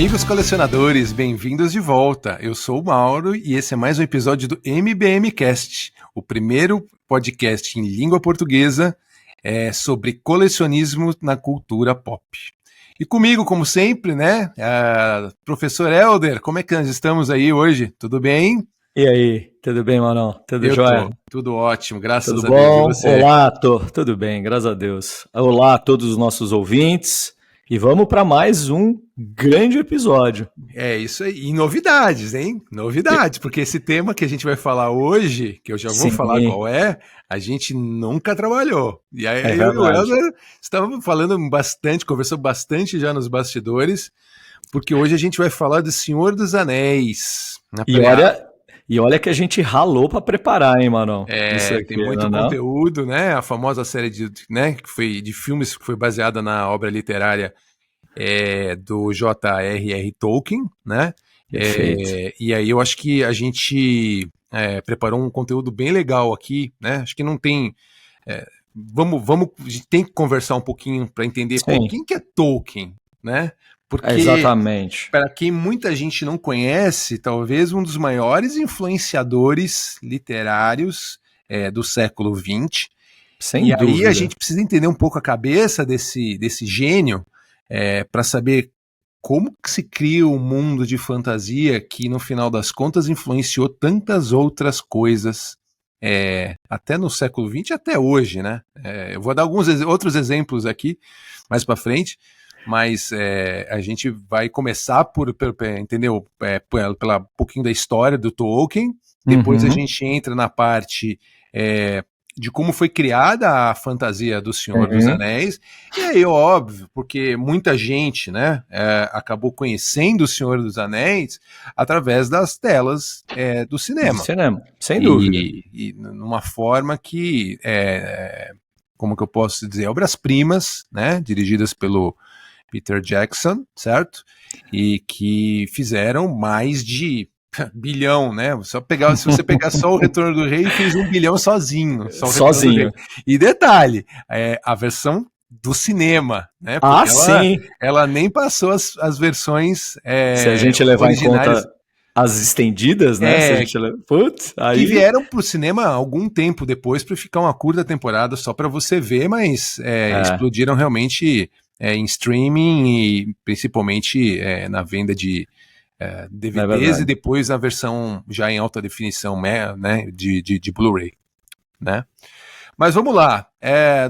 Amigos colecionadores, bem-vindos de volta. Eu sou o Mauro e esse é mais um episódio do MBM Cast, o primeiro podcast em língua portuguesa sobre colecionismo na cultura pop. E comigo, como sempre, né, professor Helder, como é que nós estamos aí hoje? Tudo bem? E aí, tudo bem, Maurão? Tudo jóia? Tudo ótimo, graças tudo a Deus. Bom? E você? Olá, tudo bem, graças a Deus. Olá a todos os nossos ouvintes e vamos para mais um grande episódio. É isso aí, e novidades, hein? Novidades, porque esse tema que a gente vai falar hoje, que eu já vou falar qual é, a gente nunca trabalhou. E aí eu e o Helder estávamos falando bastante, conversando bastante já nos bastidores, porque hoje a gente vai falar do Senhor dos Anéis. E olha que a gente ralou para preparar, hein, Maurão? Tem muito conteúdo, né? A famosa série de filmes que foi baseada na obra literária do J.R.R. Tolkien, né? E aí eu acho que a gente preparou um conteúdo bem legal aqui, né? Acho que não tem... a gente tem que conversar um pouquinho para entender quem que é Tolkien, né? Porque, exatamente. Para quem muita gente não conhece, talvez um dos maiores influenciadores literários do século XX. Sem dúvida. Aí a gente precisa entender um pouco a cabeça desse gênio para saber como que se cria um mundo de fantasia que, no final das contas, influenciou tantas outras coisas, até no século XX e até hoje, né? Eu vou dar alguns outros exemplos aqui mais para frente, mas a gente vai começar por entendeu? Pela pouquinho da história do Tolkien, depois a gente entra na parte de como foi criada a fantasia do Senhor dos Anéis, e aí, óbvio, porque muita gente, né, acabou conhecendo o Senhor dos Anéis através das telas do cinema. Do cinema, sem dúvida. E numa forma que, como que eu posso dizer, obras-primas, né, dirigidas pelo Peter Jackson, certo? E que fizeram mais de bilhão, né? Se você pegar só o Retorno do Rei, fez 1 bilhão sozinho. Sozinho. E detalhe, a versão do cinema, né? Porque ela nem passou as versões se a gente levar originais. Em conta as estendidas, né? Se a gente que vieram pro cinema algum tempo depois para ficar uma curta temporada só para você ver, mas explodiram realmente em streaming e principalmente na venda de DVDs e depois na versão já em alta definição, né, de Blu-ray, né? Mas vamos lá,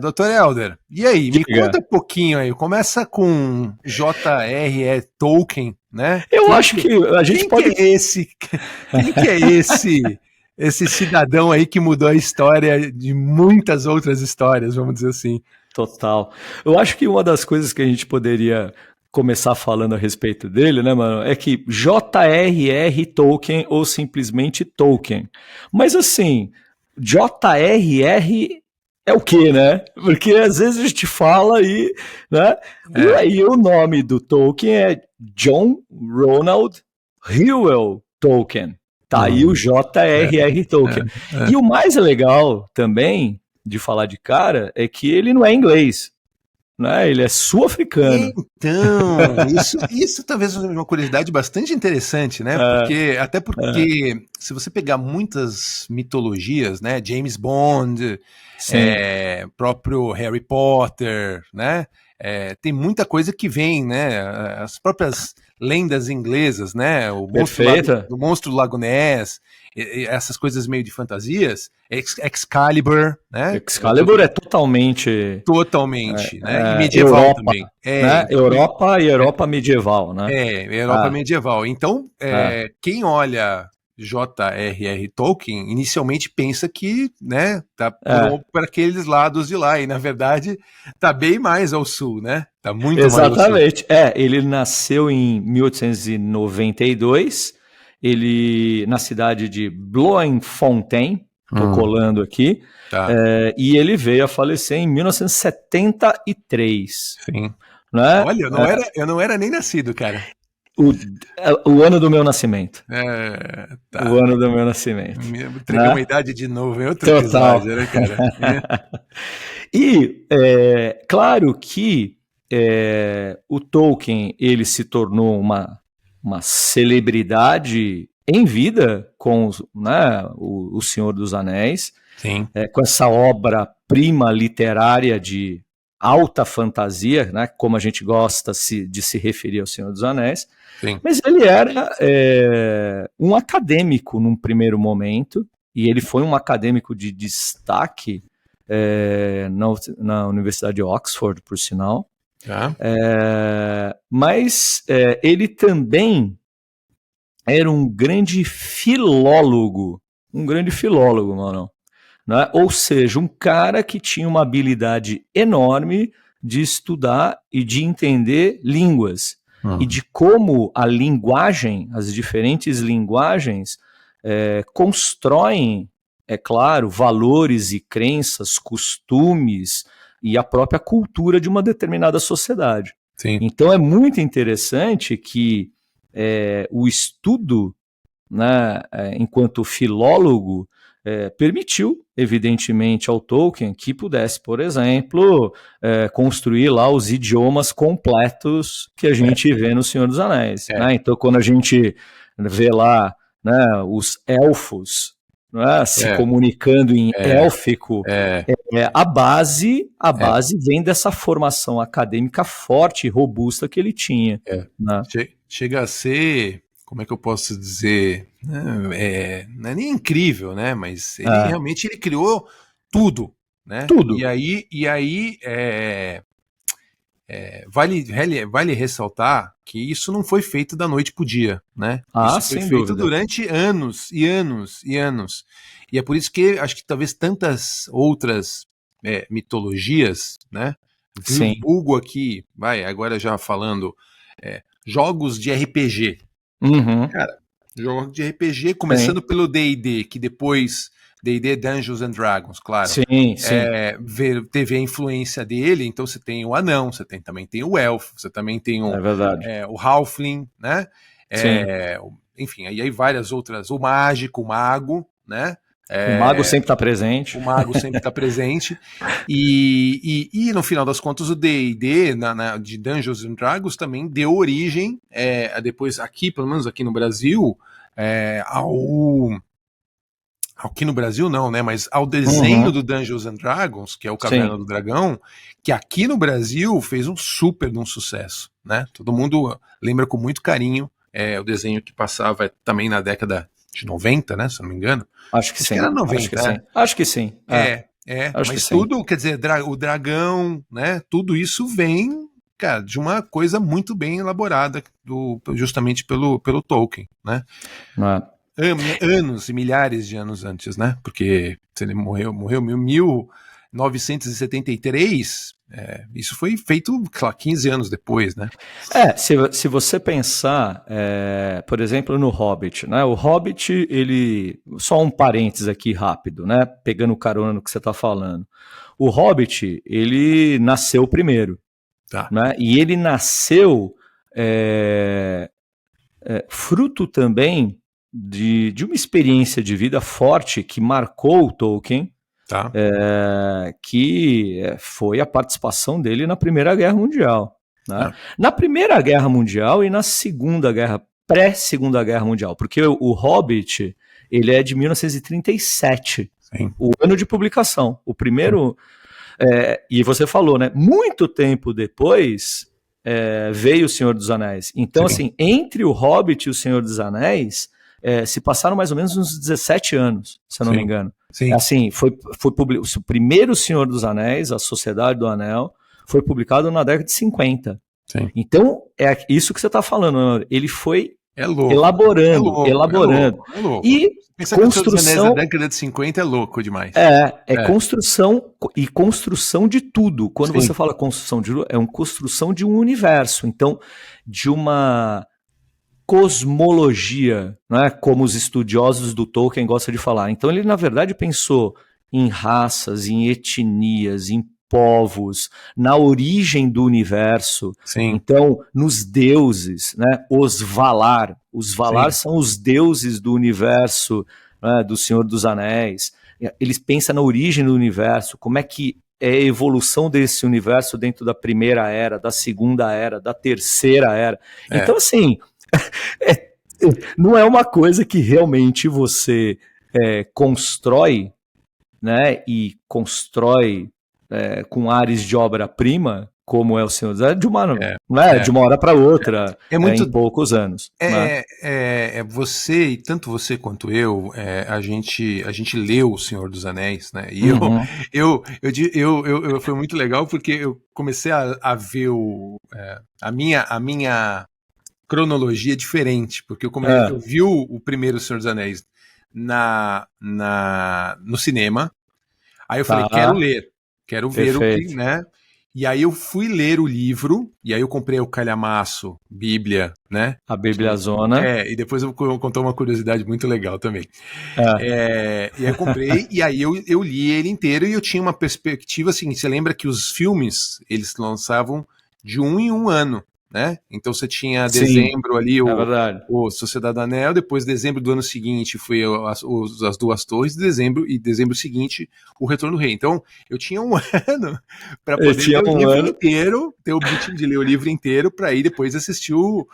Dr. Helder, e aí, me conta um pouquinho aí, começa com J.R.R. Tolkien, né? Eu acho que a gente pode... Quem que é esse cidadão aí que mudou a história de muitas outras histórias, vamos dizer assim? Total. Eu acho que uma das coisas que a gente poderia começar falando a respeito dele, né, mano, é que J.R.R. Tolkien ou simplesmente Tolkien. Mas assim, J.R.R. é o quê, né? Porque às vezes a gente fala e, né? E aí o nome do Tolkien é John Ronald Reuel Tolkien. Tá aí o J.R.R. Tolkien. E o mais legal também de falar de cara é que ele não é inglês, né? Ele é sul-africano. Então, isso talvez seja uma curiosidade bastante interessante, né? Porque se você pegar muitas mitologias, né? James Bond, próprio Harry Potter, né? Tem muita coisa que vem, né? As próprias lendas inglesas, né? O monstro do Lago Ness, essas coisas meio de fantasias, Excalibur, né? Excalibur é totalmente, né? E medieval Europa, também. Né? Europa medieval, né? Europa medieval. Então, quem olha J.R.R. Tolkien inicialmente pensa que, né, tá por aqueles lados de lá, e na verdade tá bem mais ao sul, né? Tá muito mais ao sul. Exatamente. Ele nasceu em 1892, ele na cidade de Bloemfontein, tô colando aqui, e ele veio a falecer em 1973. Sim. Né? Olha, eu não era nem nascido, cara. O ano do meu nascimento. Tá. O ano do meu nascimento. Entreguei uma idade de novo em outro episódio, né, cara? E, claro que o Tolkien ele se tornou uma celebridade em vida com, né, o Senhor dos Anéis, Sim. Com essa obra-prima literária de alta fantasia, né, como a gente gosta de se referir ao Senhor dos Anéis. Sim. Mas ele era um acadêmico num primeiro momento, e ele foi um acadêmico de destaque na Universidade de Oxford, por sinal. Mas ele também era um grande filólogo, mano. Né? Ou seja, um cara que tinha uma habilidade enorme de estudar e de entender línguas. E de como a linguagem, as diferentes linguagens, constroem, é claro, valores e crenças, costumes e a própria cultura de uma determinada sociedade. Sim. Então é muito interessante que o estudo, né, enquanto filólogo, permitiu, evidentemente, ao Tolkien que pudesse, por exemplo, construir lá os idiomas completos que a gente vê no Senhor dos Anéis. Né? Então, quando a gente vê lá, né, os elfos, né, se comunicando em élfico, a base vem dessa formação acadêmica forte e robusta que ele tinha. Né? Chega a ser, como é que eu posso dizer, não é nem incrível, né? Mas ele realmente ele criou tudo, né? Tudo. E aí vale ressaltar que isso não foi feito da noite pro dia, né? Isso foi feito durante anos e anos e anos. E é por isso que acho que talvez tantas outras mitologias, né? Vulgo aqui, agora já falando, jogos de RPG. Cara, jogos de RPG, começando pelo D&D, que depois D&D Dungeons and Dragons, claro. Sim. Teve a influência dele, então você tem o anão, você também tem o elfo, você também tem o halfling, né? Enfim, aí várias outras, o mágico, o mago, né? O mago sempre está presente. O mago sempre está presente. E no final das contas, o D&D de Dungeons and Dragons também deu origem, depois aqui, pelo menos aqui no Brasil, aqui no Brasil não, né? Mas ao desenho do Dungeons and Dragons, que é o Caverna do Dragão, que aqui no Brasil fez um super de um sucesso, né? Todo mundo lembra com muito carinho o desenho que passava também na década de 90, né? Se eu não me engano. Acho que sim. Era 90, acho que sim. Mas tudo, quer dizer, o dragão, né? Tudo isso vem, cara, de uma coisa muito bem elaborada justamente pelo Tolkien, né? Anos e milhares de anos antes, né? Porque ele morreu em 1973, isso foi feito, claro, 15 anos depois, né? Se você pensar, por exemplo, no Hobbit, né? O Hobbit, só um parênteses aqui rápido, né? Pegando carona no que você está falando. O Hobbit, ele nasceu primeiro, né? E ele nasceu fruto também de uma experiência de vida forte que marcou o Tolkien, que foi a participação dele na Primeira Guerra Mundial. Né? Na Primeira Guerra Mundial e na Segunda Guerra, pré-Segunda Guerra Mundial, porque o Hobbit, ele é de 1937, o ano de publicação. O primeiro, e você falou, né? Muito tempo depois veio o Senhor dos Anéis. Então, assim, entre o Hobbit e o Senhor dos Anéis, se passaram mais ou menos uns 17 anos, se eu não me engano. Assim, foi o primeiro Senhor dos Anéis, a Sociedade do Anel, foi publicado na década de 50. Então, é isso que você está falando, ele foi elaborando. É louco. E construção... da década de 50 é louco demais. Construção de tudo. Quando você fala construção de tudo, é uma construção de um universo. Então, de uma cosmologia, né, como os estudiosos do Tolkien gostam de falar. Então ele, na verdade, pensou em raças, em etnias, em povos, na origem do universo. Então, nos deuses, né, os Valar. Os Valar são os deuses do universo, né, do Senhor dos Anéis. Eles pensam na origem do universo, como é que é a evolução desse universo dentro da primeira era, da segunda era, da terceira era. Então, assim, não é uma coisa que realmente você constrói, né, e constrói com ares de obra-prima, como é o Senhor dos Anéis, de uma hora para outra, em poucos anos. Você, e tanto você quanto eu, a gente leu O Senhor dos Anéis, né? E foi muito legal porque eu comecei a ver a minha cronologia diferente, porque eu vi o primeiro Senhor dos Anéis no cinema. Aí eu falei, quero ver o que, né? E aí eu fui ler o livro, e aí eu comprei o calhamaço, Bíblia, né? A Bibliazona. E depois eu vou contar uma curiosidade muito legal também. E aí eu comprei, e aí eu li ele inteiro, e eu tinha uma perspectiva assim, você lembra que os filmes, eles lançavam de 1 em 1 ano, né? Então você tinha dezembro ali o Sociedade do Anel, depois dezembro do ano seguinte foi as Duas Torres, e dezembro seguinte o Retorno do Rei. Então eu tinha um ano para poder ler o livro inteiro, ter o objetivo de ler o livro inteiro para ir depois assistir o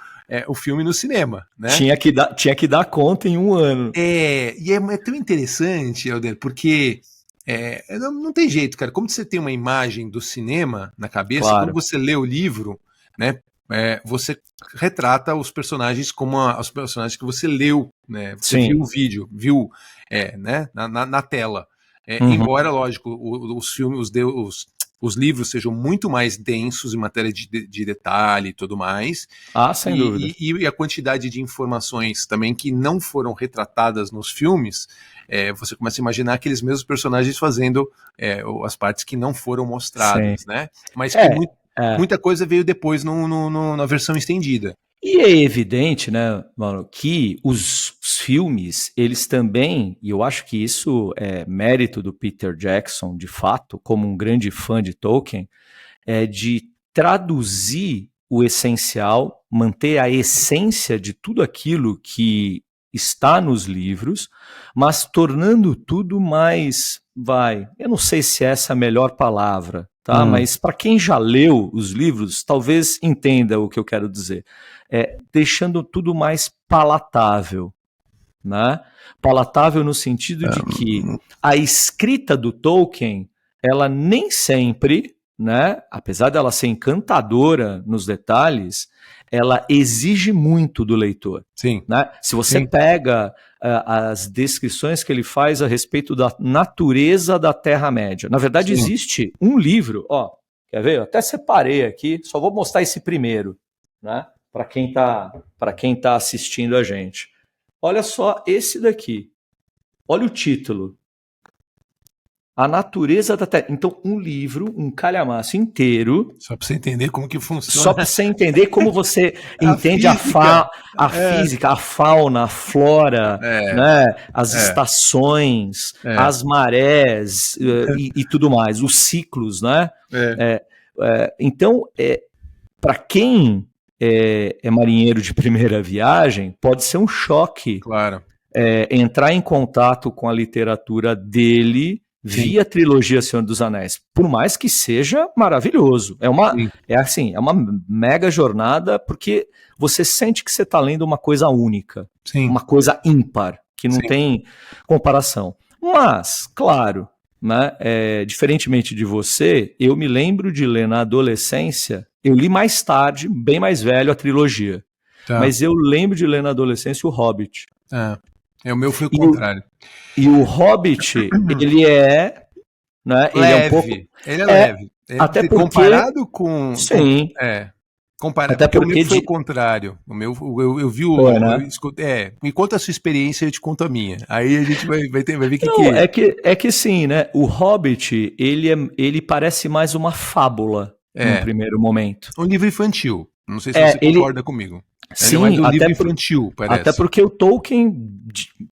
filme no cinema, né? Tinha que dar conta em um ano. E é tão interessante, Helder, porque não tem jeito, cara. Como você tem uma imagem do cinema na cabeça, quando você lê o livro, né? Você retrata os personagens como os personagens que você leu, né? Você viu o vídeo, viu né? na tela. Embora, lógico, os filmes, os livros sejam muito mais densos em matéria de detalhe e tudo mais. Sem dúvida. E a quantidade de informações também que não foram retratadas nos filmes, você começa a imaginar aqueles mesmos personagens fazendo as partes que não foram mostradas, né? Mas que muita coisa veio depois na versão estendida. E é evidente, né, mano, que os filmes, eles também, e eu acho que isso é mérito do Peter Jackson, de fato, como um grande fã de Tolkien, de traduzir o essencial, manter a essência de tudo aquilo que está nos livros, mas tornando tudo mais, eu não sei se essa é a melhor palavra, tá? Mas para quem já leu os livros, talvez entenda o que eu quero dizer. Deixando tudo mais palatável, né? Palatável no sentido de que a escrita do Tolkien, ela nem sempre, né, apesar dela ser encantadora nos detalhes, ela exige muito do leitor. Sim. Né? Se você pega as descrições que ele faz a respeito da natureza da Terra-média, na verdade existe um livro, quer ver? Eu até separei aqui, só vou mostrar esse primeiro, né? Para quem tá assistindo a gente. Olha só esse daqui. Olha o título. A natureza da Terra. Então, um livro, um calhamaço inteiro. Só para você entender como que funciona. Só para você entender como você entende a física, a fauna, a flora, né? As estações, as marés e tudo mais, os ciclos, né? Então, para quem é marinheiro de primeira viagem, pode ser um choque entrar em contato com a literatura dele via trilogia Senhor dos Anéis, por mais que seja maravilhoso. É uma mega jornada, porque você sente que você está lendo uma coisa única, uma coisa ímpar, que não tem comparação. Mas, claro, né, diferentemente de você, eu me lembro de ler na adolescência, eu li mais tarde, bem mais velho, a trilogia. Mas eu lembro de ler na adolescência o Hobbit. O meu foi o contrário. E o Hobbit, ele é... Né, leve. Ele é um pouco... Ele é leve. Até porque... Comparado com... Sim. Até porque o meu foi o contrário. O meu, eu vi o... me conta a sua experiência e eu te conto a minha. Aí a gente vai ver o que é. É que sim, né? O Hobbit, ele parece mais uma fábula no primeiro momento. Um livro infantil. Não sei se você concorda comigo. Sim, ele é um livro infantil, parece. Até porque o Tolkien,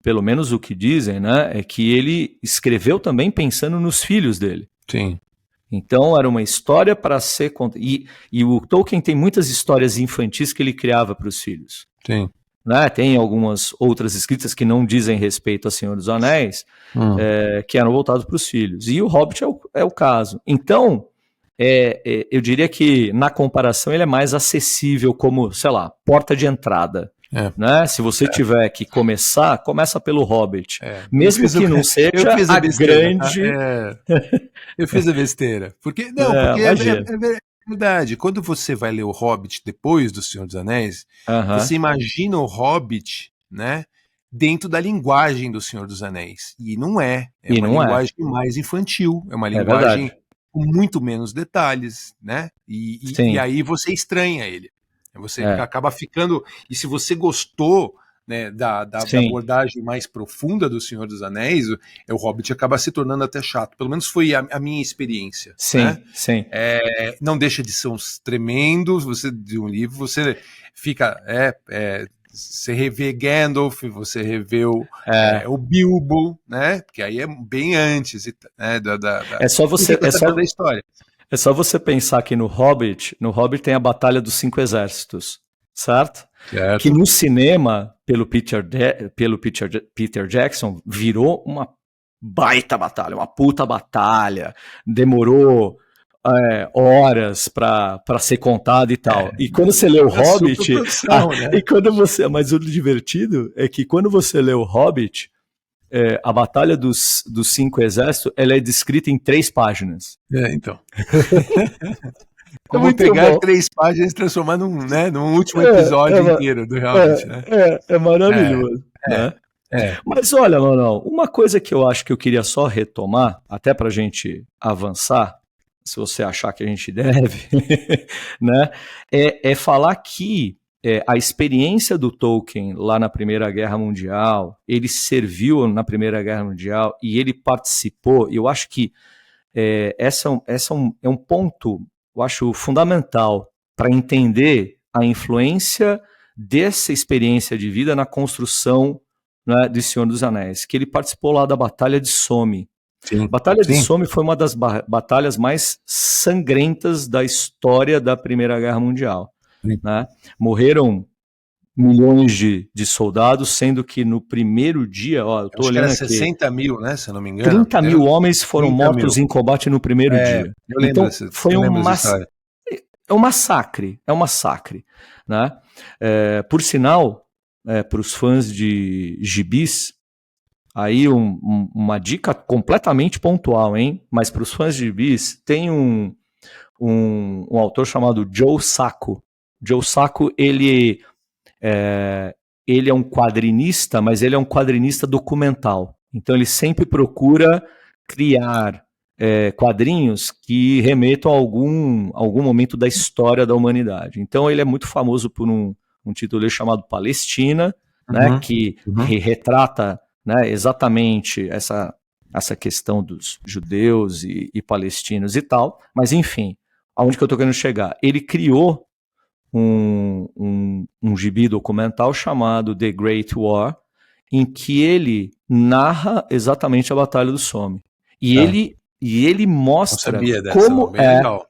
pelo menos o que dizem, né, é que ele escreveu também pensando nos filhos dele. Sim. Então era uma história para ser contada. E o Tolkien tem muitas histórias infantis que ele criava para os filhos. Sim. né? Tem algumas outras escritas que não dizem respeito a Senhor dos Anéis, que eram voltados para os filhos. E o Hobbit é o caso. Então, eu diria que, na comparação, ele é mais acessível como, sei lá, porta de entrada. Né? Se você tiver que começa pelo Hobbit. Mesmo que não seja a grande... Eu fiz a besteira. Porque é verdade. Quando você vai ler o Hobbit depois do Senhor dos Anéis, você imagina o Hobbit, né, dentro da linguagem do Senhor dos Anéis. E não é. É uma linguagem mais infantil. É uma linguagem com muito menos detalhes, né? E aí você estranha ele. Você acaba ficando... E se você gostou, né, da abordagem mais profunda do Senhor dos Anéis, o Hobbit acaba se tornando até chato. Pelo menos foi a minha experiência. Sim, né? sim. Não deixa de ser uns tremendos. De um livro, você fica... você revê Gandalf, você revê o Bilbo, né? Porque aí é bem antes, né, da história. É só você pensar que no Hobbit tem a Batalha dos 5 Exércitos, certo? Que no cinema, pelo Peter Jackson, virou uma baita batalha, uma puta batalha, demorou horas para ser contado e tal. E quando você lê o Hobbit... né? Mas o divertido é que quando você lê o Hobbit, a Batalha dos 5 Exércitos, ela é descrita em 3 páginas. Então. Como pegar bom. 3 páginas e transformar num último episódio inteiro do Hobbit, né? É maravilhoso. Né? Mas olha, Manuel, uma coisa que eu acho que eu queria só retomar, até pra gente avançar, se você achar que a gente deve, né? É falar que a experiência do Tolkien lá na Primeira Guerra Mundial, ele serviu na Primeira Guerra Mundial e ele participou, e eu acho que essa é um ponto, eu acho, fundamental para entender a influência dessa experiência de vida na construção, né, de Senhor dos Anéis, que ele participou lá da Batalha de Somme. A Batalha de Somme foi uma das batalhas mais sangrentas da história da Primeira Guerra Mundial. Né? Morreram milhões de soldados, sendo que no primeiro dia, eu tô olhando aqui, 60 mil, né, se eu não me engano. 30 mil homens foram mortos em combate no primeiro dia. Eu lembro foi um massacre, né? Por sinal, para os fãs de gibis, aí uma dica completamente pontual, hein? Mas para os fãs de gibis, tem um autor chamado Joe Sacco. Joe Sacco, ele é um quadrinista, mas ele é um quadrinista documental. Então ele sempre procura criar quadrinhos que remetam a algum momento da história da humanidade. Então ele é muito famoso por um título chamado Palestina, né, que retrata, né, exatamente essa questão dos judeus e palestinos e tal. Mas enfim, aonde que eu estou querendo chegar? Ele criou um gibi documental chamado The Great War, em que ele narra exatamente a Batalha do Somme. E ele mostra como legal.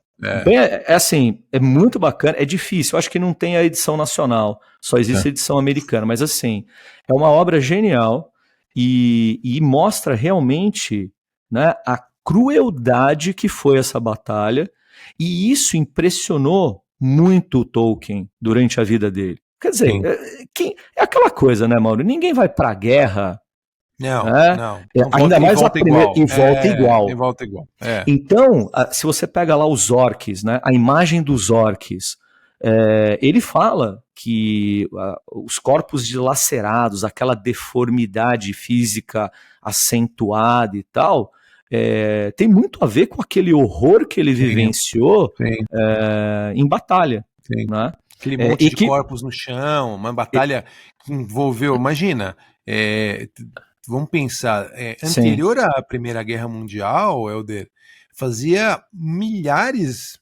Assim, é muito bacana, é difícil, eu acho que não tem a edição nacional, só existe a edição americana, mas assim, é uma obra genial e mostra realmente, né, a crueldade que foi essa batalha, e isso impressionou muito o Tolkien durante a vida dele. Quer dizer, é aquela coisa, né, Mauro? Ninguém vai pra guerra. Não. Ainda mais a primeira e volta igual. Então, se você pega lá os orcs, né, a imagem dos orcs, ele fala que os corpos dilacerados, aquela deformidade física acentuada e tal, tem muito a ver com aquele horror que ele vivenciou em batalha. Né? Aquele monte de corpos no chão, uma batalha que envolveu, imagina, vamos pensar, anterior à Primeira Guerra Mundial, Helder, fazia milhares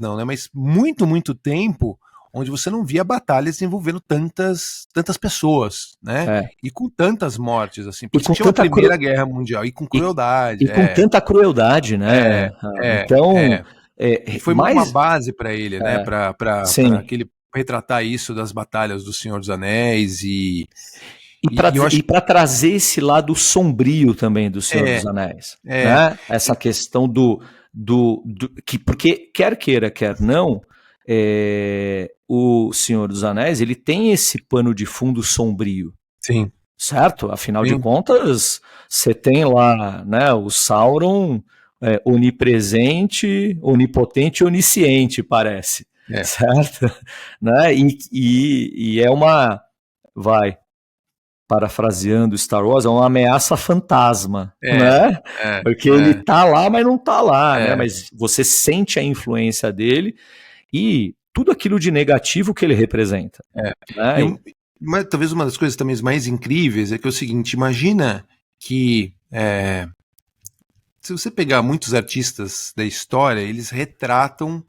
não, né, mas muito tempo onde você não via batalhas envolvendo tantas pessoas, né? E com tantas mortes, assim, porque tinha uma Primeira Guerra Mundial, e com crueldade. E com tanta crueldade, né? Então... foi uma base para ele, né? Para retratar isso das batalhas do Senhor dos Anéis E para trazer esse lado sombrio também do Senhor dos Anéis, né? Essa questão porque quer queira, quer não, o Senhor dos Anéis, ele tem esse pano de fundo sombrio. Sim. Certo? Afinal de contas, você tem lá, né, o Sauron onipresente, onipotente e onisciente, parece. Certo? Né? E é uma... parafraseando Star Wars, é uma ameaça fantasma, né? Porque ele tá lá, mas não tá lá, né? Mas você sente a influência dele e tudo aquilo de negativo que ele representa. Né? Mas talvez uma das coisas também mais incríveis é que é o seguinte, imagina que se você pegar muitos artistas da história, eles retratam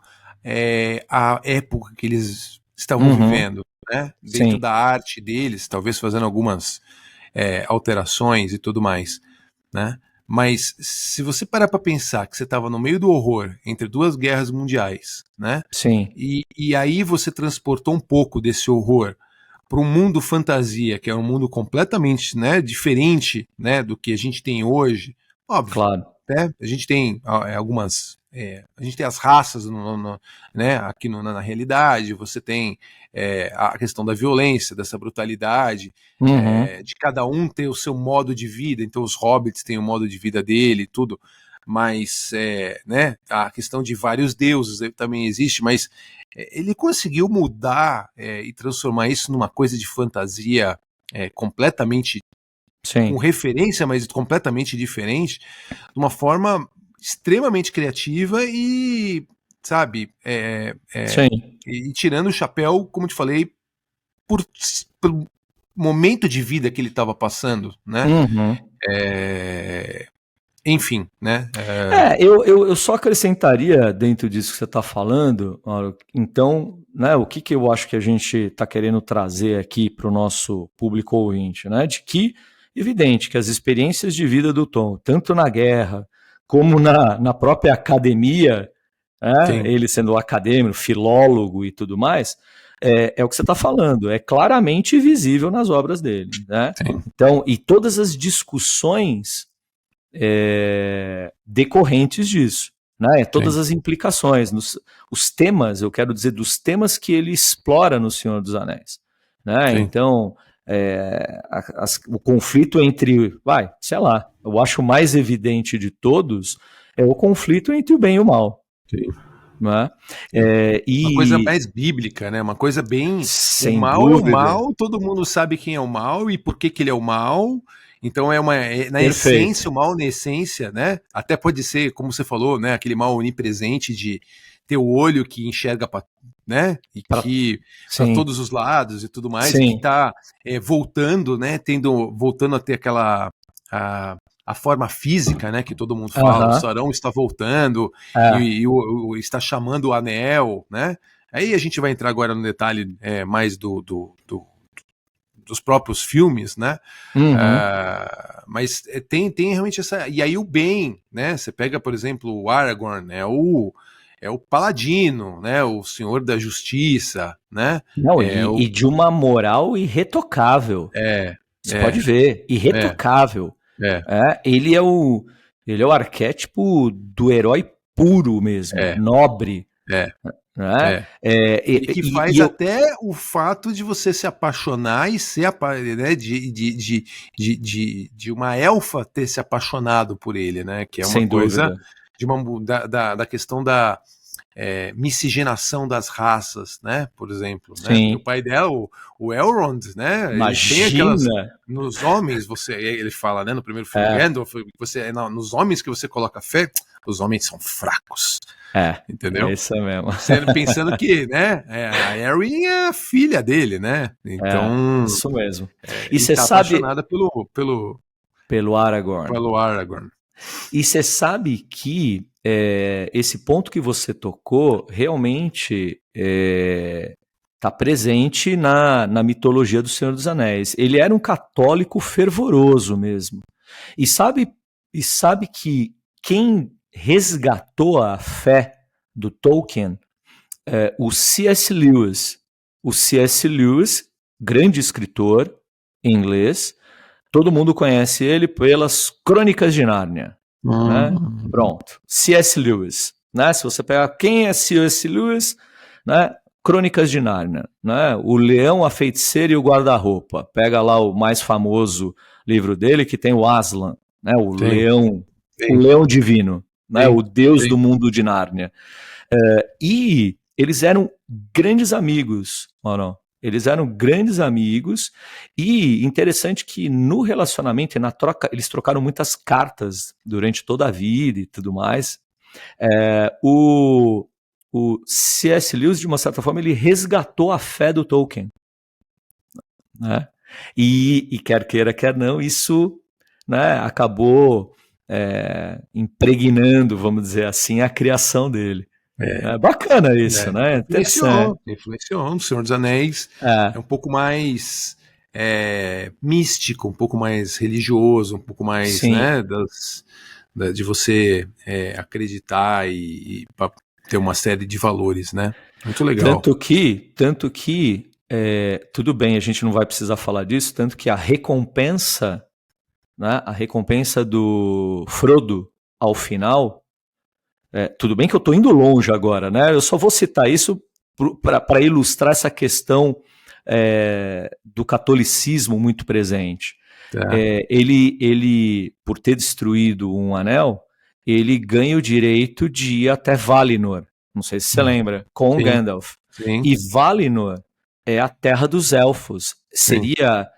a época que eles estavam vivendo, né? Dentro da arte deles, talvez fazendo algumas alterações e tudo mais, né? Mas se você parar para pensar que você estava no meio do horror entre 2 guerras mundiais, né? Sim. E aí você transportou um pouco desse horror para um mundo fantasia, que é um mundo completamente, né, diferente, né, do que a gente tem hoje. Óbvio, claro. Né? A gente tem algumas... a gente tem as raças né, aqui na realidade, você tem a questão da violência, dessa brutalidade, de cada um ter o seu modo de vida, então os hobbits têm o modo de vida dele e tudo, mas né, a questão de vários deuses também existe, mas ele conseguiu mudar e transformar isso numa coisa de fantasia completamente com referência, mas completamente diferente, de uma forma extremamente criativa e, sabe, e tirando o chapéu, como te falei, pelo momento de vida que ele estava passando, né? Enfim, né? Eu só acrescentaria dentro disso que você está falando, Mauro, então, né, o que eu acho que a gente está querendo trazer aqui para o nosso público ouvinte, né? De que evidente que as experiências de vida do Tom, tanto na guerra como na própria academia, né, ele sendo acadêmico, filólogo e tudo mais, é o que você está falando, é claramente visível nas obras dele. Né? Então, e todas as discussões decorrentes disso, né? Todas as implicações, os temas, eu quero dizer, dos temas que ele explora no Senhor dos Anéis. Né? Então... o conflito entre, sei lá, eu acho o mais evidente de todos é o conflito entre o bem e o mal. Né? Uma coisa mais bíblica, né? Uma coisa bem... Sem o mal dúvida. é o mal, todo mundo sabe quem é o mal e por que ele é o mal. Então na essência, o mal na essência, né? Até pode ser, como você falou, né? Aquele mal onipresente de ter o olho que enxerga né? E que para todos os lados e tudo mais, e que está voltando, né? Voltando a ter aquela a forma física, né? Que todo mundo fala, o Sauron está voltando e está chamando o anel, né? Aí a gente vai entrar agora no detalhe mais dos próprios filmes, né? Mas tem realmente essa... E aí o bem, né? Você pega, por exemplo, o Aragorn, é o paladino, né? O senhor da justiça, né? Não, e de uma moral irretocável. Você pode ver, irretocável. Ele é o arquétipo do herói puro mesmo, nobre. Né? E que faz até o fato de você se apaixonar e ser, né, de uma elfa ter se apaixonado por ele, né? Que é uma Sem coisa dúvida. da questão da miscigenação das raças, né? Por exemplo, né? Porque o pai dela, o Elrond, né? Imagina. Ele tem aquelas, nos homens, ele fala, né? No primeiro filme, Gandalf, nos homens que você coloca fé, os homens são fracos. Entendeu? É isso mesmo. Pensando que, né, a Arryn é a filha dele, né? Então, isso mesmo. E você sabe, apaixonada pelo Aragorn. Pelo Aragorn. E você sabe que esse ponto que você tocou realmente está presente na mitologia do Senhor dos Anéis. Ele era um católico fervoroso mesmo. E sabe que quem resgatou a fé do Tolkien, o C.S. Lewis, o C.S. Lewis, grande escritor inglês, todo mundo conhece ele pelas Crônicas de Nárnia, né? Pronto, C.S. Lewis, né? Se você pegar quem é C.S. Lewis, né? Crônicas de Nárnia, né? O Leão, a Feiticeira e o Guarda-Roupa. Pega lá o mais famoso livro dele, que tem o Aslan, né? O Leão Divino, né? O Deus do mundo de Nárnia. E eles eram grandes amigos, Mauro. Eles eram grandes amigos, e interessante que no relacionamento e na troca, eles trocaram muitas cartas durante toda a vida e tudo mais. O C.S. Lewis, de uma certa forma, ele resgatou a fé do Tolkien, né? E quer queira, quer não, isso, né, acabou impregnando, vamos dizer assim, a criação dele. É bacana isso, né? Influenciou. O Senhor dos Anéis é um pouco mais místico, um pouco mais religioso, um pouco mais, né, de você acreditar e ter uma série de valores, né? Muito legal. Tanto que tudo bem, a gente não vai precisar falar disso, tanto que a recompensa, né, a recompensa do Frodo ao final, tudo bem que eu estou indo longe agora, né? Eu só vou citar isso para ilustrar essa questão do catolicismo muito presente. Ele, por ter destruído um anel, ele ganha o direito de ir até Valinor. Não sei se você lembra, com Gandalf. Sim. E Valinor é a terra dos elfos. Seria,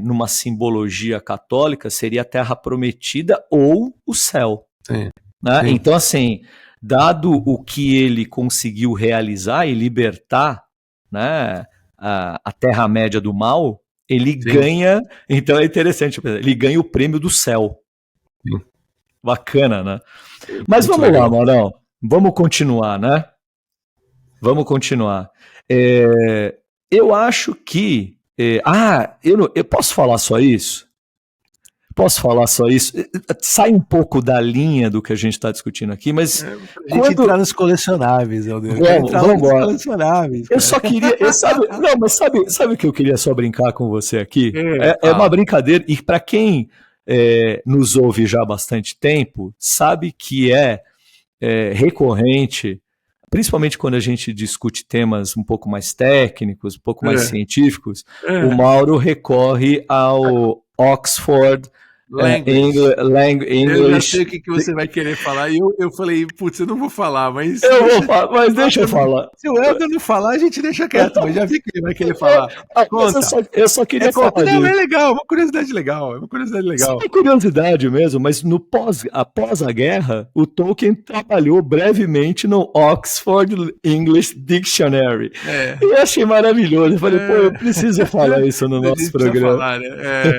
numa simbologia católica, seria a terra prometida ou o céu. Né? Então, assim, dado o que ele conseguiu realizar e libertar, né, a Terra-média do mal, ele ganha. Então é interessante, ele ganha o prêmio do céu. Bacana, né? Mas vamos lá, Maurão. Vamos continuar, né? Vamos continuar. Eu acho que. Eu posso falar só isso? Posso falar só isso? Sai um pouco da linha do que a gente está discutindo aqui, mas. A gente entrar nos colecionáveis, meu Deus. Vamos nos colecionáveis. Eu só queria. Sabe o que eu queria só brincar com você aqui? É uma brincadeira, e para quem nos ouve já há bastante tempo, sabe que é recorrente, principalmente quando a gente discute temas um pouco mais técnicos, um pouco mais científicos, o Mauro recorre ao Oxford English. Eu já sei o que você vai querer falar, e eu falei, putz, eu não vou falar, mas... Eu vou falar, mas deixa eu falar. Se o Helder não falar, a gente deixa quieto, mas já vi que ele vai querer falar. Conta. Eu só queria falar disso. Não, é legal, uma curiosidade legal. É curiosidade mesmo, mas após a guerra, o Tolkien trabalhou brevemente no Oxford English Dictionary. E eu achei maravilhoso. Eu falei, eu preciso falar isso no nosso programa. Falar, né?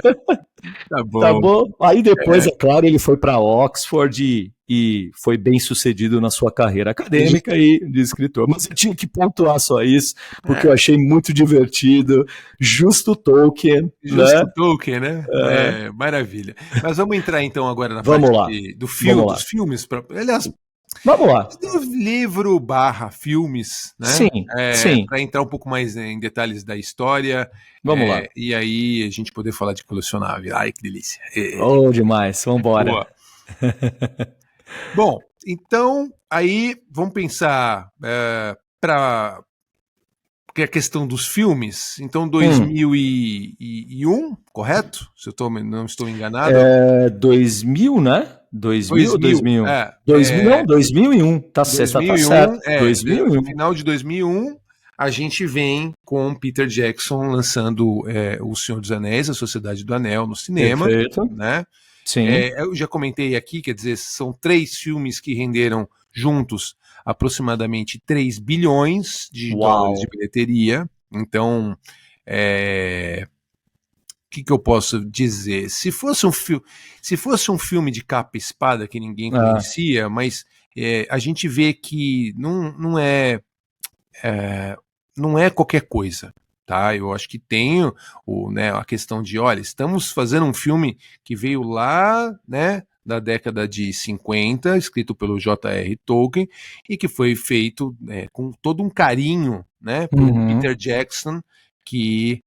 Tá bom. Tá bom. Aí depois, é claro, ele foi para Oxford e foi bem sucedido na sua carreira acadêmica e de escritor. Mas eu tinha que pontuar só isso, porque eu achei muito divertido. Justo Tolkien. Tolkien, né? Maravilha. Mas vamos entrar então agora na parte dos filmes. Aliás, vamos lá. Do livro / filmes, né? Sim. Para entrar um pouco mais em detalhes da história. Vamos lá. E aí a gente poder falar de colecionável. Ai, que delícia. Demais. Vamos embora. Bom, então aí vamos pensar para que a questão dos filmes. Então 2001, correto? Se eu não estou enganado. 2000, né? 2000 ou 2001? 2001. Tá certo. 2001. No final de 2001, a gente vem com Peter Jackson lançando O Senhor dos Anéis, A Sociedade do Anel, no cinema. Perfeito. Né? Sim. Eu já comentei aqui, quer dizer, são 3 filmes que renderam juntos aproximadamente 3 bilhões de dólares de bilheteria. Então, o que eu posso dizer? Se fosse um filme de capa e espada que ninguém conhecia, mas a gente vê que não é qualquer coisa. Tá? Eu acho que tem a questão de, olha, estamos fazendo um filme que veio lá, né, da década de 50, escrito pelo J.R. Tolkien, e que foi feito com todo um carinho, né, pelo Peter Jackson, que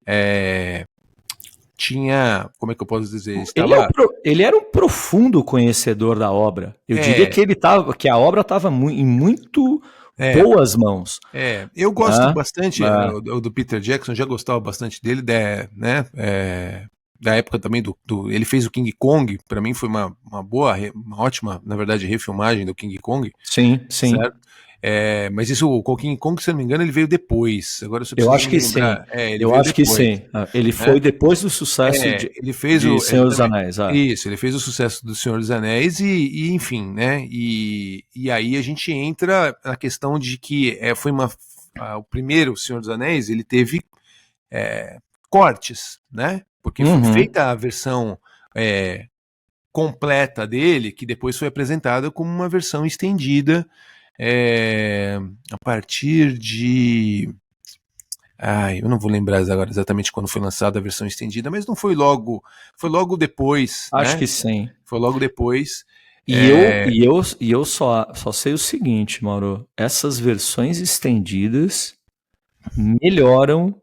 tinha, como é que eu posso dizer? Ele era um profundo conhecedor da obra. Eu diria que a obra estava em muito boas mãos. Eu gosto bastante do Peter Jackson, já gostava bastante dele, né? Da época também ele fez o King Kong, para mim foi uma ótima, na verdade, refilmagem do King Kong. Sim, sim. Certo? Mas o King Kong, se eu não me engano, ele veio depois. Agora eu acho que sim. Eu acho que sim. Ele foi depois do sucesso ele fez de Senhor dos Anéis. Isso, ele fez o sucesso do Senhor dos Anéis e enfim, né? E aí a gente entra na questão de que foi o primeiro Senhor dos Anéis, ele teve cortes, né? Porque foi feita a versão completa dele, que depois foi apresentada como uma versão estendida a partir de... eu não vou lembrar agora exatamente quando foi lançada a versão estendida, mas não foi logo... Foi logo depois. Acho né? que sim. Foi logo depois. E eu só sei o seguinte, Mauro. Essas versões estendidas melhoram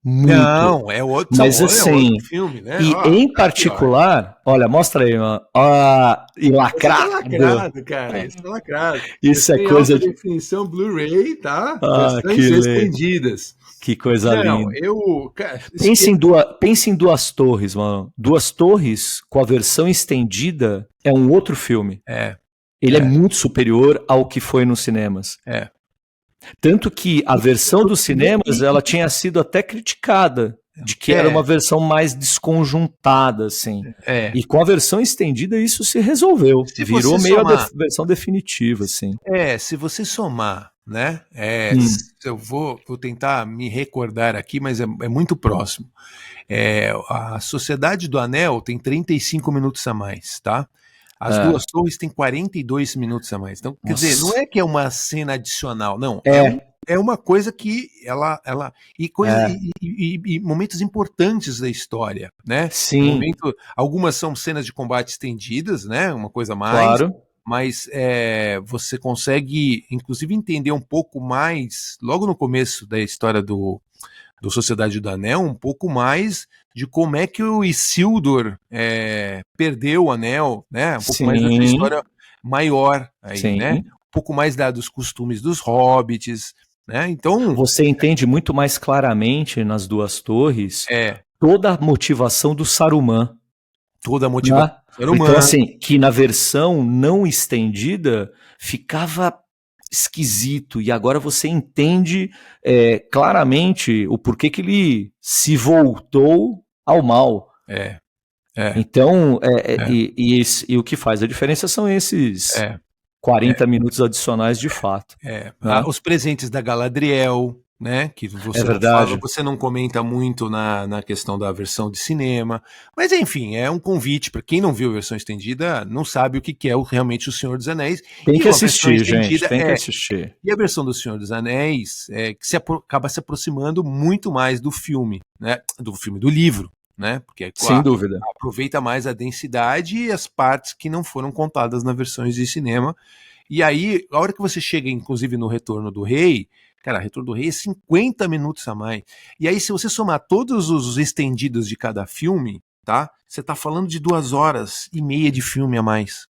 muito. Não, mas assim, outro filme, né? E em particular, olha, mostra aí, e lacrado. Isso é lacrado, cara. Isso é lacrado. Isso é coisa de definição Blu-ray, tá? Versões estendidas. Que coisa linda. Cara, pense em Duas Torres, mano. Duas Torres com a versão estendida é um outro filme. Ele é muito superior ao que foi nos cinemas. Tanto que a versão dos cinemas, ela tinha sido até criticada, de que era uma versão mais desconjuntada, assim. E com a versão estendida, isso se resolveu. Virou meio a versão definitiva, assim. Se você somar, né? Eu vou tentar me recordar aqui, mas é muito próximo. A Sociedade do Anel tem 35 minutos a mais, tá? As Duas Torres tem 42 minutos a mais. Então, quer dizer, não é que é uma cena adicional, não. É uma coisa que e momentos importantes da história, né? Sim. Algumas são cenas de combate estendidas, né? Uma coisa mais. Claro. Mas você consegue, inclusive, entender um pouco mais, logo no começo da história do Sociedade do Anel, um pouco mais de como é que o Isildur perdeu o anel, né? Um pouco mais dessa história maior aí, né? Um pouco mais dos costumes dos hobbits, né? Então você entende muito mais claramente nas Duas Torres toda a motivação do Saruman. Toda a motivação do Saruman. Então, assim, que na versão não estendida ficava esquisito, e agora você entende claramente o porquê que ele se voltou ao mal. Então, e o que faz a diferença são esses 40 minutos adicionais de fato. Né? Os presentes da Galadriel, né? Que você você não comenta muito na questão da versão de cinema, mas enfim, é um convite para quem não viu a versão estendida, não sabe o que é realmente o Senhor dos Anéis. Tem que assistir, gente, tem que assistir. E a versão do Senhor dos Anéis que acaba se aproximando muito mais do filme, né? Do livro, né? Porque sem dúvida aproveita mais a densidade e as partes que não foram contadas nas versões de cinema. E aí, a hora que você chega, inclusive, no Retorno do Rei, cara, Retorno do Rei é 50 minutos a mais. E aí, se você somar todos os estendidos de cada filme, tá? Você tá falando de 2h30 de filme a mais.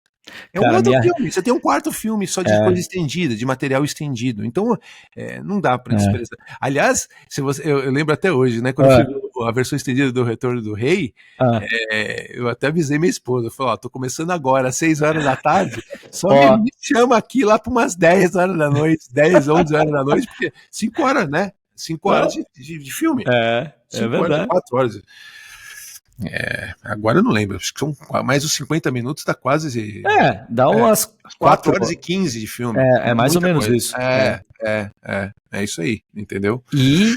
Um outro filme, você tem um quarto filme só de coisa estendida, de material estendido. Então, não dá pra desprezar. Aliás, eu lembro até hoje, né? Quando eu fui a versão estendida do Retorno do Rei, eu até avisei minha esposa, eu falei, tô começando agora, às 6 horas da tarde, só me chama aqui lá para umas 10 horas da noite, 10, 11 horas da noite, porque 5 horas, né? 5 horas de filme. É verdade. 4 horas. Agora eu não lembro, acho que são mais os 50 minutos, dá quase. Dá umas 4 horas e 15 de filme. É mais ou menos isso. É isso aí, entendeu? E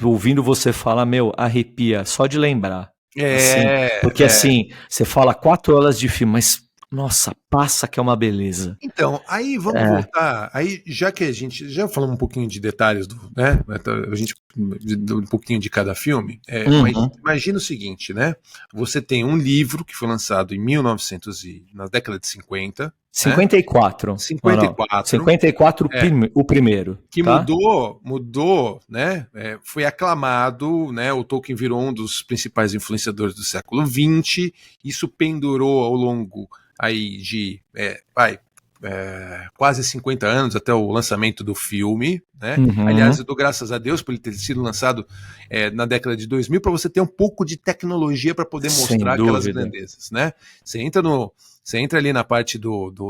ouvindo você falar, arrepia só de lembrar. Porque assim, você fala 4 horas de filme, mas nossa, passa que é uma beleza. Então, aí vamos voltar. Aí, já que a gente já falamos um pouquinho de detalhes né? A gente um pouquinho de cada filme. Mas imagina o seguinte, né? Você tem um livro que foi lançado em 1900 na década de 50. 54. Né? 54. 54 o primeiro. Que tá? mudou, né? Foi aclamado, né? O Tolkien virou um dos principais influenciadores do século XX. Isso pendurou ao longo aí de quase 50 anos até o lançamento do filme, né? Aliás, eu dou graças a Deus por ele ter sido lançado na década de 2000 para você ter um pouco de tecnologia para poder mostrar aquelas grandezas, né? Você entra ali na parte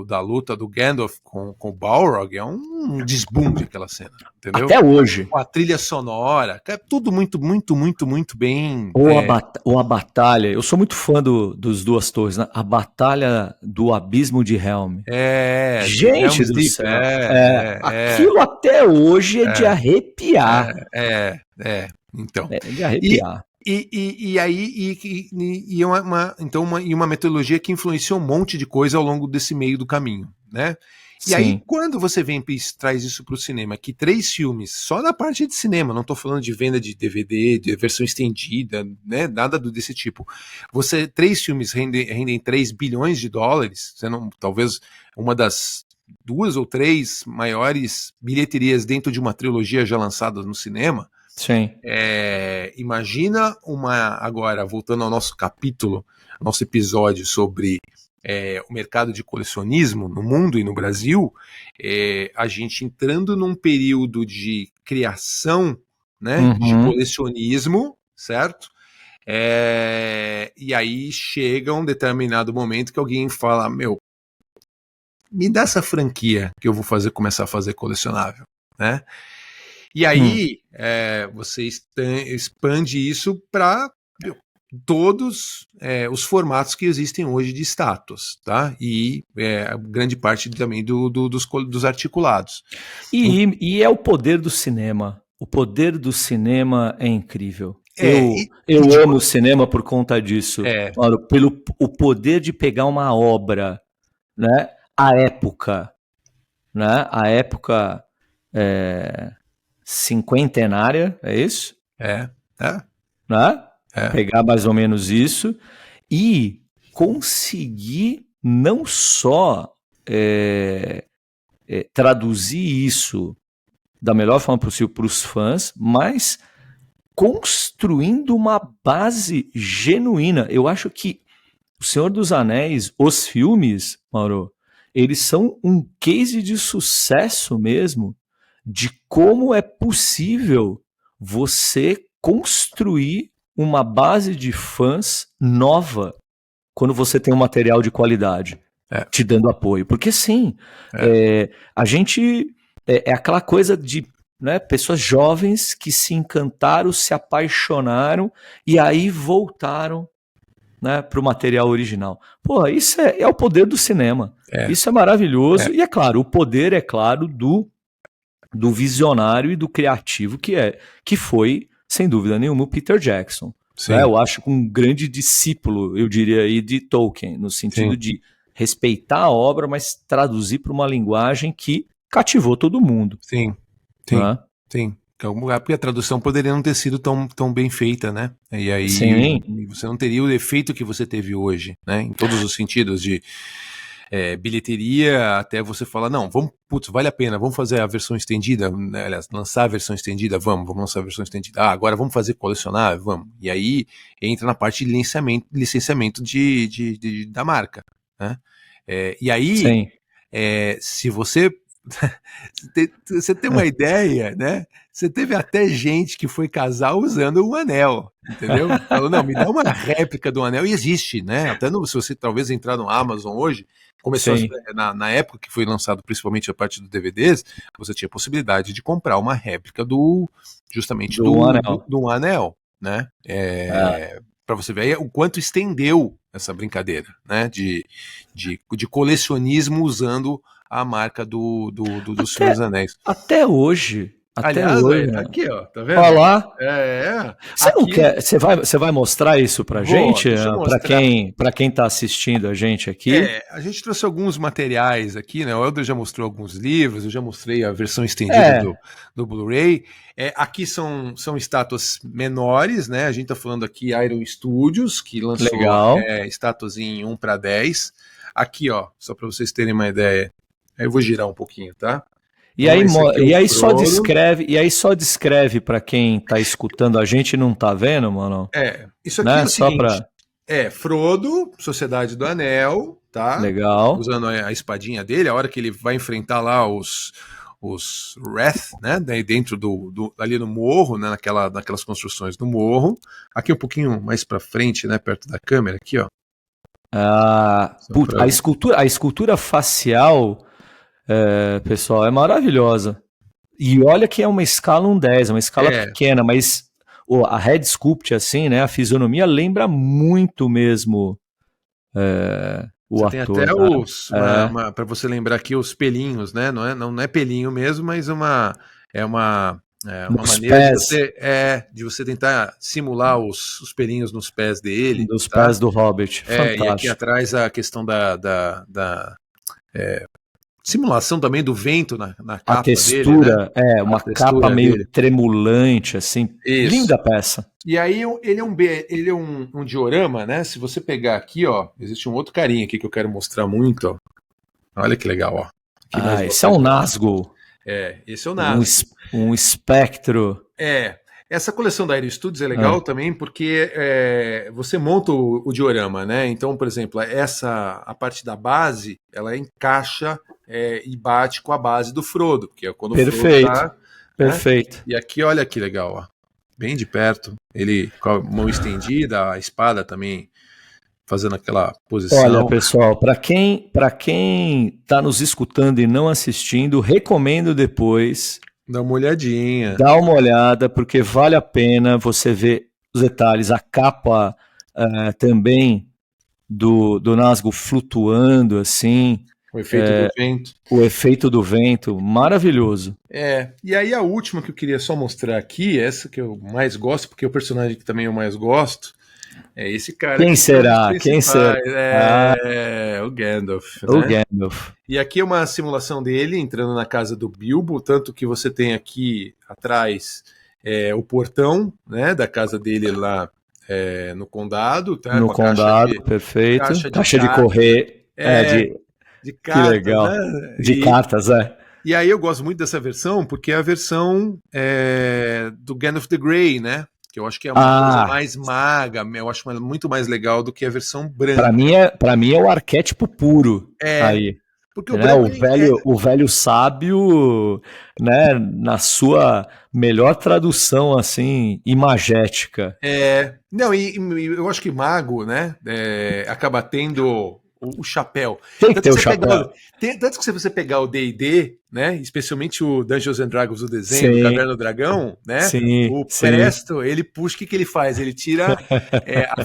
da luta do Gandalf com o Balrog, é um desbunde aquela cena, entendeu? Até hoje. Com a trilha sonora, é tudo muito, muito, muito, muito bem. Ou a batalha, eu sou muito fã dos Duas Torres, né? A batalha do Abismo de Helm. Gente do céu. Aquilo até hoje é de arrepiar. Então. É de arrepiar. E aí, uma metodologia que influenciou um monte de coisa ao longo desse meio do caminho, né? E aí, quando você vem e traz isso para o cinema, que 3 filmes, só na parte de cinema, não estou falando de venda de DVD, de versão estendida, né? Nada desse tipo. 3 filmes rendem 3 bilhões de dólares, sendo talvez uma das 2 ou 3 maiores bilheterias dentro de uma trilogia já lançada no cinema. Sim. Imagina agora, voltando ao nosso capítulo, nosso episódio sobre o mercado de colecionismo no mundo e no Brasil, a gente entrando num período de criação, né, de colecionismo, certo? E aí chega um determinado momento que alguém fala, me dá essa franquia que eu vou começar a fazer colecionável, né? E aí você expande isso para todos os formatos que existem hoje de status, tá? E grande parte também dos articulados. E é o poder do cinema. O poder do cinema é incrível. Eu amo o cinema por conta disso. Pelo o poder de pegar uma obra, né? A época cinquentenária, é isso? Né? Pegar mais ou menos isso e conseguir não só traduzir isso da melhor forma possível para os fãs, mas construindo uma base genuína. Eu acho que O Senhor dos Anéis, os filmes, Mauro, eles são um case de sucesso mesmo, de como é possível você construir uma base de fãs nova quando você tem um material de qualidade te dando apoio. Porque sim, a gente é aquela coisa de pessoas jovens que se encantaram, se apaixonaram e aí voltaram para o material original. Pô, isso é o poder do cinema. Isso é maravilhoso. E é claro, o poder, do visionário e do criativo que foi, sem dúvida nenhuma, o Peter Jackson. Eu acho que um grande discípulo, eu diria aí, de Tolkien, no sentido de respeitar a obra, mas traduzir para uma linguagem que cativou todo mundo. Sim. Porque a tradução poderia não ter sido tão bem feita, né? E aí você não teria o efeito que você teve hoje, né? Em todos os sentidos de bilheteria, até você falar, não, vale a pena, vamos fazer a versão estendida, né? Aliás, lançar a versão estendida, vamos lançar a versão estendida. Agora vamos fazer colecionável, vamos. E aí entra na parte de licenciamento da marca, né? E aí, se você tem uma ideia, né? Você teve até gente que foi casar usando um anel, entendeu? Falou, não, me dá uma réplica do anel, e existe, né? Até se você talvez entrar no Amazon hoje, começou na época que foi lançado principalmente a parte dos DVDs, você tinha a possibilidade de comprar uma réplica do anel, né? Para você ver o quanto estendeu essa brincadeira, né? De colecionismo usando a marca dos Senhor dos Anéis. Até hoje, Até Aliás, hoje. aqui, ó, tá vendo? Olha lá. Você Aqui, não quer? Você vai mostrar isso pra gente? deixa eu Para quem tá assistindo a gente aqui? A gente trouxe alguns materiais aqui, né? O Elder já mostrou alguns livros, eu já mostrei a versão estendida do Blu-ray. Aqui são estátuas menores, né? A gente tá falando aqui Iron Studios, que lançou estátuas em 1:10. Aqui, ó, só para vocês terem uma ideia. Aí eu vou girar um pouquinho, tá? E aí só descreve para quem tá escutando a gente e não tá vendo, mano. Isso aqui é o seguinte, Frodo, Sociedade do Anel, tá? Legal. Usando a espadinha dele, a hora que ele vai enfrentar lá os Wrath, né? Daí dentro ali no morro, né? Naquelas construções do morro. Aqui um pouquinho mais para frente, né? Perto da câmera, aqui, ó. A escultura facial, pessoal, é maravilhosa. E olha que é uma escala 1:10, uma escala pequena, mas a head sculpt, assim, né? A fisionomia lembra muito mesmo o você ator. Tem até para você lembrar aqui os pelinhos, né? Não é pelinho mesmo, mas uma maneira de você tentar simular os pelinhos nos pés dele. Dos pés do Hobbit. Fantástico. E aqui atrás a questão da simulação também do vento na capa a textura, dele, né? Uma capa meio tremulante, assim. Isso. Linda peça. E aí ele é um diorama, né? Se você pegar aqui, ó, existe um outro carinha aqui que eu quero mostrar muito, ó. Olha que legal, ó. Esse é um Nazgûl. Esse é o Nazgûl. Um espectro. Essa coleção da Iron Studios é legal também porque você monta o diorama, né? Então, por exemplo, a parte da base, ela encaixa e bate com a base do Frodo, porque é quando o Frodo tá... Perfeito. Né? E aqui, olha que legal, ó. Bem de perto, ele com a mão estendida, a espada também fazendo aquela posição. Olha, pessoal, para quem tá nos escutando e não assistindo, recomendo depois... Dá uma olhadinha. Dá uma olhada, porque vale a pena você ver os detalhes. A capa também do Nazgûl flutuando, assim. O efeito do vento. O efeito do vento, maravilhoso. E aí a última que eu queria só mostrar aqui, essa que eu mais gosto, porque é o personagem que também eu mais gosto, é esse cara. Quem será? O Gandalf. O Gandalf. E aqui é uma simulação dele entrando na casa do Bilbo, tanto que você tem aqui atrás o portão, né, da casa dele lá no condado. Tá? No condado, perfeito. Caixa de correr. De cartas, que legal. Né? De cartas, E aí eu gosto muito dessa versão, porque é a versão do Gandalf the Grey, né? Que eu acho que é uma coisa mais maga, eu acho muito mais legal do que a versão branca. Pra mim é o arquétipo puro aí. Porque o velho sábio, né, na sua melhor tradução, assim, imagética. Não, e eu acho que mago, né, acaba tendo o chapéu. Tem que ter o chapéu. Tanto que se você pegar o D&D, né, especialmente o Dungeons and Dragons, o desenho, o Caverna do Dragão, né, o Presto, ele puxa, o que ele faz? Ele tira,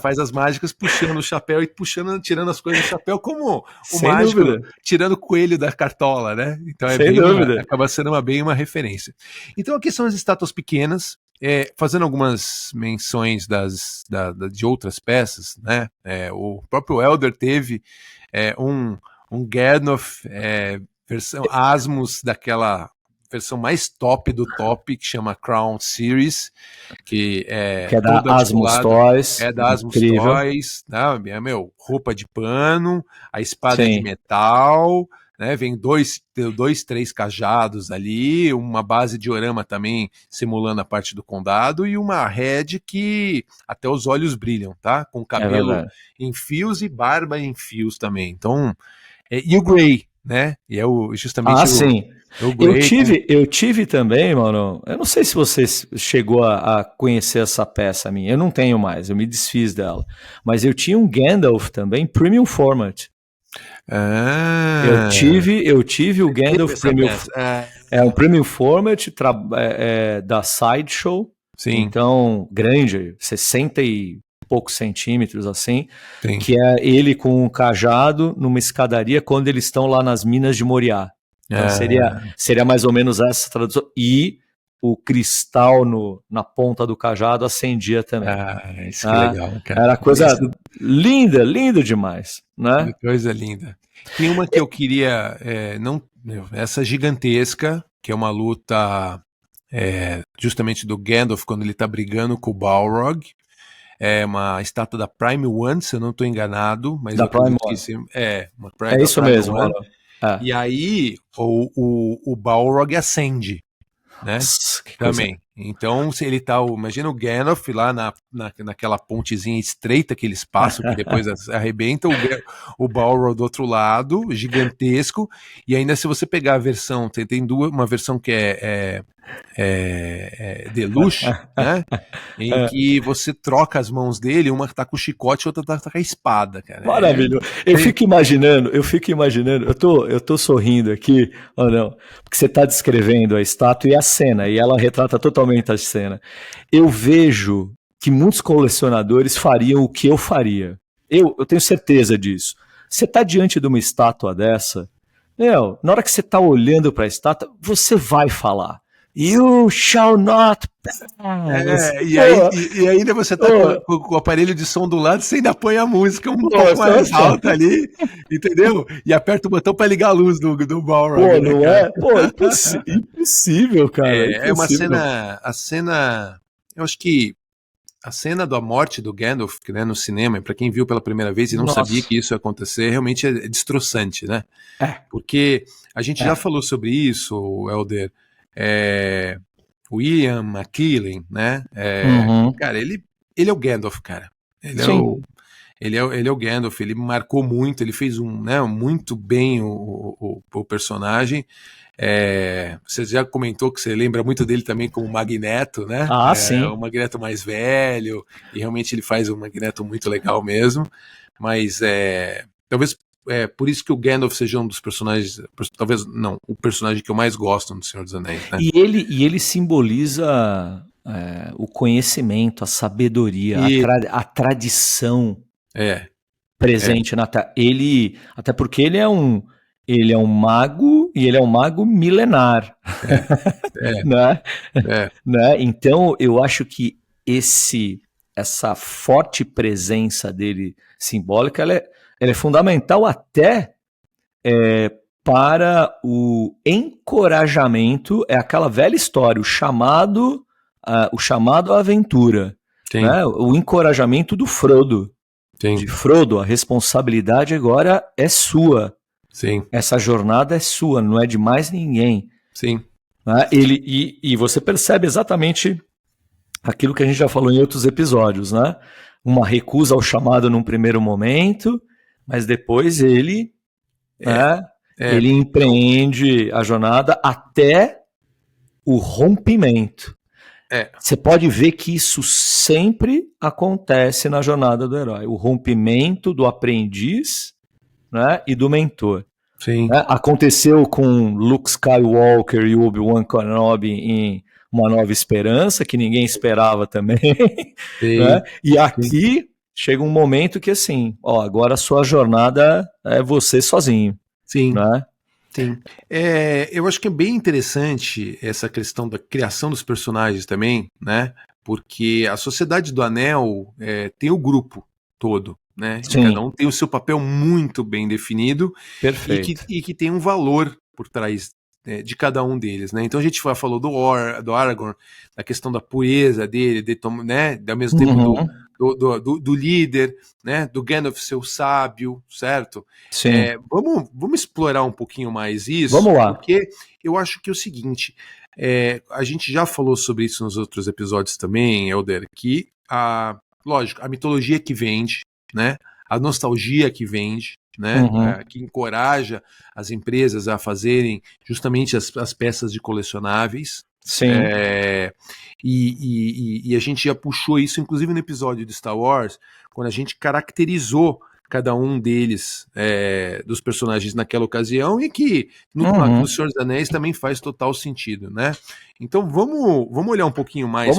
faz as mágicas puxando o chapéu e tirando as coisas do chapéu, como o mágico tirando o coelho da cartola, né? Então acaba sendo uma referência. Então aqui são as estátuas pequenas, fazendo algumas menções de outras peças, né? O próprio Elder teve um Gandalf versão Asmus, daquela versão mais top do top, que chama Crown Series, que é da Asmus Toys. É da Asmus Toys, né? Roupa de pano, a espada de metal, né? Vem dois, três cajados ali, uma base de diorama também simulando a parte do condado e uma head que até os olhos brilham, tá? Com cabelo em fios e barba em fios também. Então, e o Grey, né? E é justamente sim. Eu tive também, mano. Eu não sei se você chegou a conhecer essa peça minha. Eu não tenho mais, eu me desfiz dela. Mas eu tinha um Gandalf também, Premium Format. Eu tive o Gandalf Premium. Um Premium Format da Sideshow. Sim. Então, grande, 60 e poucos centímetros, assim. Sim. Que é ele com um cajado numa escadaria quando eles estão lá nas minas de Moriá. Então seria mais ou menos essa tradução. E o cristal na ponta do cajado acendia também. Isso que legal, cara. Era coisa linda, lindo demais, né? Coisa linda. Tem uma que eu queria, essa gigantesca, que é uma luta justamente do Gandalf quando ele tá brigando com o Balrog. É uma estátua da Prime One, se eu não estou enganado, mas da Prime One. Uma é isso Prime mesmo. One. E aí o Balrog acende, né? Nossa, também. Então, se ele tá. Imagina o Gandalf lá naquela pontezinha estreita que eles passam, que depois arrebenta, o Balrog do outro lado, gigantesco. E ainda se você pegar a versão, tem uma versão que é Deluxe, né? Em que você troca as mãos dele, uma tá com o chicote e outra tá com a espada, cara. Maravilhoso. Eu fico imaginando, eu tô sorrindo aqui, ou não, porque você tá descrevendo a estátua e a cena, e ela retrata totalmente a cena. Eu vejo que muitos colecionadores fariam o que eu faria. Eu tenho certeza disso. Você tá diante de uma estátua dessa, na hora que você tá olhando para a estátua, você vai falar. You shall not pass. E ainda você tá com o aparelho de som do lado, você ainda põe a música um pouco mais alta ali, entendeu? E aperta o botão pra ligar a luz do Balrog. Pô, não é? Pô, impossível, cara. É uma cena, eu acho que a cena da morte do Gandalf, né, no cinema, pra quem viu pela primeira vez e não sabia que isso ia acontecer, realmente é destroçante, né? Porque a gente já falou sobre isso, Helder. Ian McKellen, né? Cara, ele é o Gandalf, cara. Ele é o Gandalf, ele marcou muito, ele fez muito bem o personagem. Você já comentou que você lembra muito dele também como Magneto, né? Sim. O Magneto mais velho, e realmente ele faz um Magneto muito legal mesmo. Mas talvez por isso que o Gandalf seja um dos personagens, talvez não, o personagem que eu mais gosto no Senhor dos Anéis, né? E ele simboliza o conhecimento, a sabedoria, a tradição presente na Terra. Até porque ele é um mago, e ele é um mago milenar. Né? Então, eu acho que essa forte presença dele simbólica, ela é fundamental até para o encorajamento, é aquela velha história, o chamado à aventura, né? O encorajamento do Frodo. De Frodo, a responsabilidade agora é sua. Sim. Essa jornada é sua, não é de mais ninguém. Sim. Né? E você percebe exatamente aquilo que a gente já falou em outros episódios, né? Uma recusa ao chamado num primeiro momento, mas depois ele empreende a jornada até o rompimento. Você pode ver que isso sempre acontece na jornada do herói. O rompimento do aprendiz, né, e do mentor. Sim. Aconteceu com Luke Skywalker e Obi-Wan Kenobi em Uma Nova Esperança, que ninguém esperava também. Né? E aqui chega um momento que assim, agora a sua jornada é você sozinho. Sim. Né? Sim. Eu acho que é bem interessante essa questão da criação dos personagens também, né? Porque a Sociedade do Anel tem o grupo todo, né? E cada um tem o seu papel muito bem definido. Perfeito. E que tem um valor por trás de cada um deles, né? Então a gente falou do Aragorn, da questão da pureza dele, né? Ao mesmo tempo do líder, né? Do Gandalf ser o sábio, certo? Sim. Vamos explorar um pouquinho mais isso. Vamos lá. Porque eu acho que é o seguinte, a gente já falou sobre isso nos outros episódios também, Helder, que lógico, a mitologia que vende, né? A nostalgia que vende, né? Que encoraja as empresas a fazerem justamente as peças de colecionáveis. Sim. E a gente já puxou isso, inclusive no episódio de Star Wars, quando a gente caracterizou cada um deles, dos personagens naquela ocasião, e que no Senhor dos Anéis também faz total sentido, né? Então vamos olhar um pouquinho mais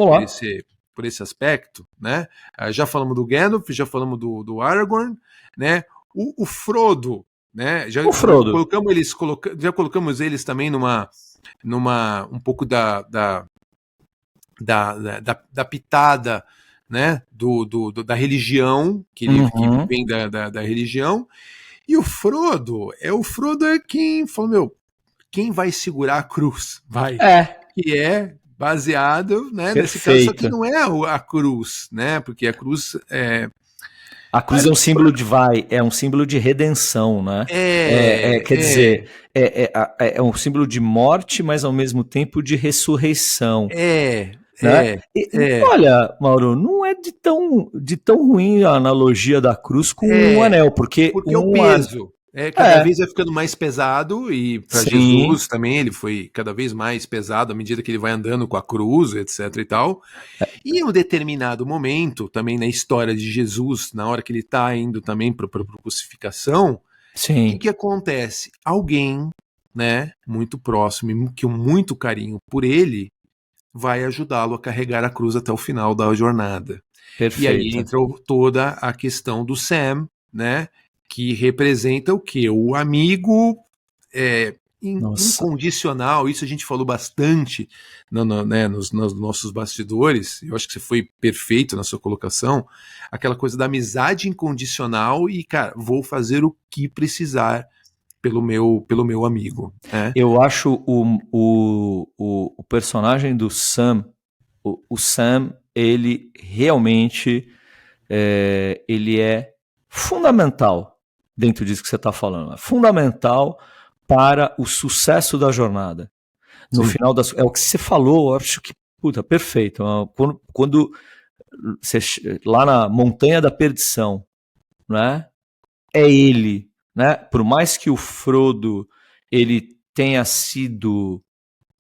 por esse aspecto, né? Já falamos do Gandalf, já falamos do Aragorn, né? O Frodo, né? Já colocamos eles também numa um pouco da pitada, né, da religião, que vem da religião, e o Frodo é quem falou, meu, quem vai segurar a cruz? Vai. Que é baseado, né, nesse caso, só que não é a cruz, né, porque a cruz A cruz é um símbolo é um símbolo de redenção, né? Quer dizer, é um símbolo de morte, mas ao mesmo tempo de ressurreição. Olha, Mauro, não é de tão ruim a analogia da cruz com um anel, porque o peso cada vez vai ficando mais pesado, e para Jesus também ele foi cada vez mais pesado à medida que ele vai andando com a cruz, etc e tal. E em um determinado momento, também na história de Jesus, na hora que ele está indo também para a crucificação, o que acontece? Alguém, né, muito próximo, que com muito carinho por ele, vai ajudá-lo a carregar a cruz até o final da jornada. Perfeito. E aí entra toda a questão do Sam, né, que representa o quê? O amigo incondicional. Isso a gente falou bastante nos nossos bastidores. Eu acho que você foi perfeito na sua colocação. Aquela coisa da amizade incondicional e, cara, vou fazer o que precisar pelo meu amigo. Eu acho o personagem do Sam, o Sam, ele realmente ele é fundamental dentro disso que você está falando. É fundamental para o sucesso da jornada. No final é o que você falou, eu acho que, perfeito. Quando você, lá na Montanha da Perdição, né, é ele, né? Por mais que o Frodo ele tenha sido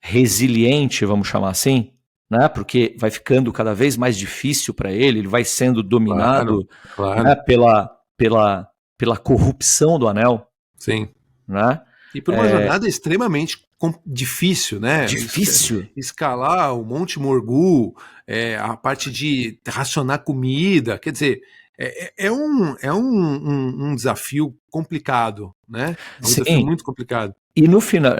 resiliente, vamos chamar assim, né? Porque vai ficando cada vez mais difícil para ele vai sendo dominado né, pela corrupção do Anel. Sim. Né? E por uma jornada extremamente difícil, né? Difícil. Escalar o Monte Morgul, a parte de racionar comida, quer dizer, é um desafio complicado, né? É um desafio muito complicado. E no final,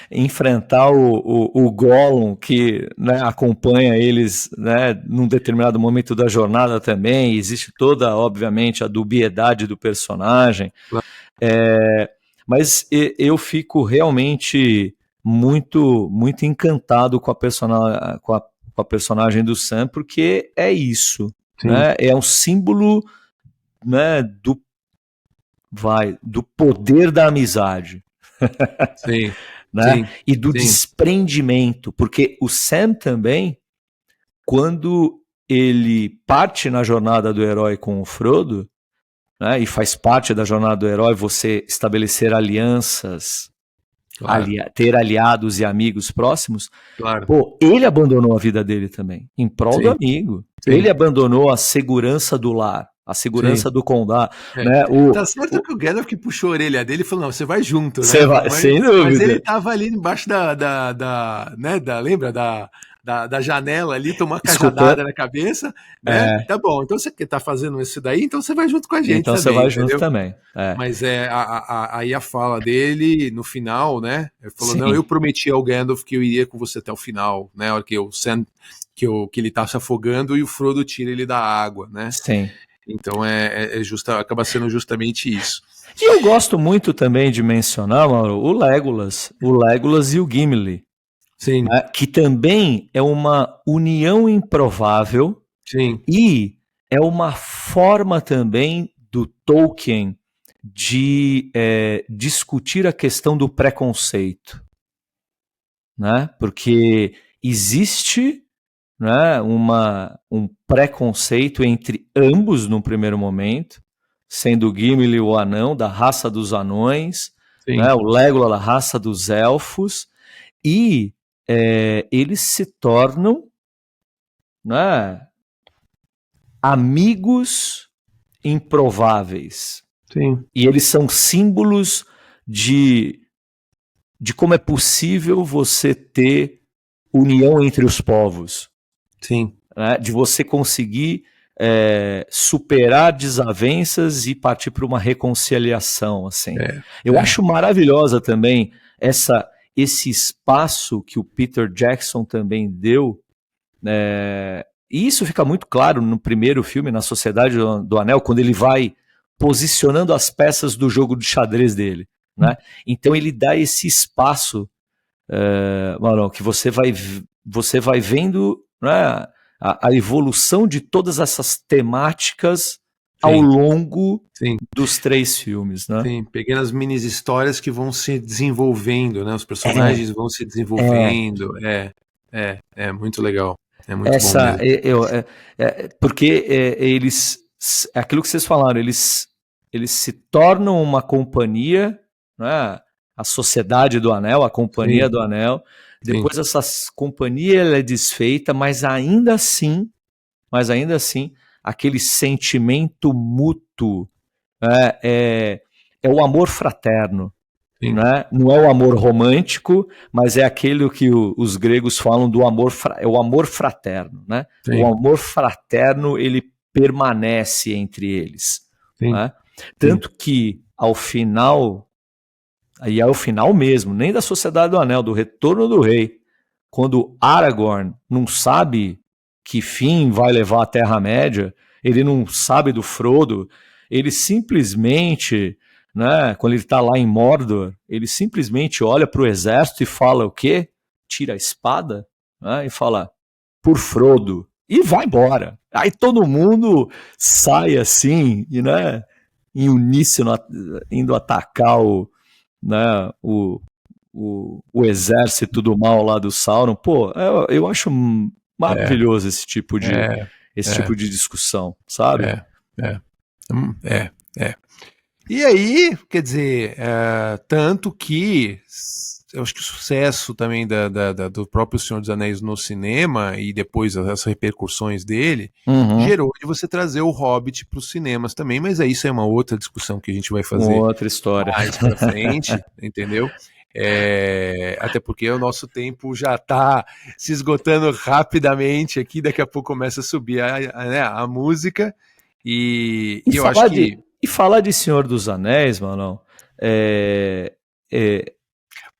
enfrentar o Gollum, que né, acompanha eles né, num determinado momento da jornada também, existe toda, obviamente, a dubiedade do personagem. Claro. Mas eu fico realmente muito, muito encantado com a personagem do Sam, porque é isso. Né? É um símbolo né, do poder da amizade. Sim. Né? Sim. E do desprendimento. Porque o Sam também, quando ele parte na jornada do herói com o Frodo, né, e faz parte da jornada do herói você estabelecer alianças, claro. ter aliados e amigos próximos, claro. Ele abandonou a vida dele também, em prol do amigo. Sim. Ele abandonou a segurança do lar, a segurança do condado. Né, tá certo que o Gandalf que puxou a orelha dele e falou, não, você vai junto. Você vai, sem dúvida. Mas ele tava ali embaixo lembra da janela ali, tomou uma cajadada na cabeça, né? Tá bom, então você tá fazendo isso daí, então você vai junto com a gente então também. Então você vai junto também. Mas aí a fala dele, no final, né? Ele falou, não, eu prometi ao Gandalf que eu iria com você até o final, né? A hora que que ele tá se afogando e o Frodo tira ele da água, né? Sim. Então acaba sendo justamente isso. E eu gosto muito também de mencionar, Mauro, o Legolas e o Gimli. Sim. Né, que também é uma união improvável. Sim. E é uma forma também do Tolkien de discutir a questão do preconceito. Né? Porque existe né, um preconceito entre ambos no primeiro momento, sendo o Gimli o anão da raça dos anões, né, o Legolas da raça dos elfos, e eles se tornam né, amigos improváveis. Sim. E eles são símbolos de como é possível você ter união entre os povos. Sim. Né, de você conseguir superar desavenças e partir para uma reconciliação. Assim. Eu acho maravilhosa também esse espaço que o Peter Jackson também deu, e isso fica muito claro no primeiro filme, na Sociedade do Anel, quando ele vai posicionando as peças do jogo de xadrez dele, né? Então ele dá esse espaço, Maurão, que você vai vendo, né, a evolução de todas essas temáticas ao longo dos 3 filmes, né? Sim, pequenas mini histórias que vão se desenvolvendo, né? Os personagens vão se desenvolvendo. É muito legal. É muito bom mesmo. Porque eles, aquilo que vocês falaram, eles se tornam uma companhia, né? A Sociedade do Anel, a Companhia do Anel. Depois essa companhia ela é desfeita, mas ainda assim, aquele sentimento mútuo é o amor fraterno. Né? Não é o amor romântico, mas é aquele que os gregos falam do amor, é o amor fraterno. Né? O amor fraterno ele permanece entre eles. Né? Tanto que ao final, aí é o final mesmo, nem da Sociedade do Anel, do Retorno do Rei, quando Aragorn não sabe que fim vai levar a Terra-média, ele não sabe do Frodo, ele simplesmente, né, quando ele está lá em Mordor, ele simplesmente olha para o exército e fala o quê? Tira a espada, né, e fala, por Frodo, e vai embora. Aí todo mundo sai assim, e, né, em uníssono, indo atacar o exército do mal lá do Sauron. Pô, eu acho maravilhoso esse tipo de discussão, sabe? E aí, quer dizer, tanto que eu acho que o sucesso também do próprio Senhor dos Anéis no cinema e depois as repercussões dele gerou de você trazer o Hobbit para os cinemas também, mas isso é uma outra discussão que a gente vai fazer outra história mais para frente, entendeu? Até porque o nosso tempo já está se esgotando rapidamente aqui, daqui a pouco começa a subir a música e eu acho que... E falar de Senhor dos Anéis, mano,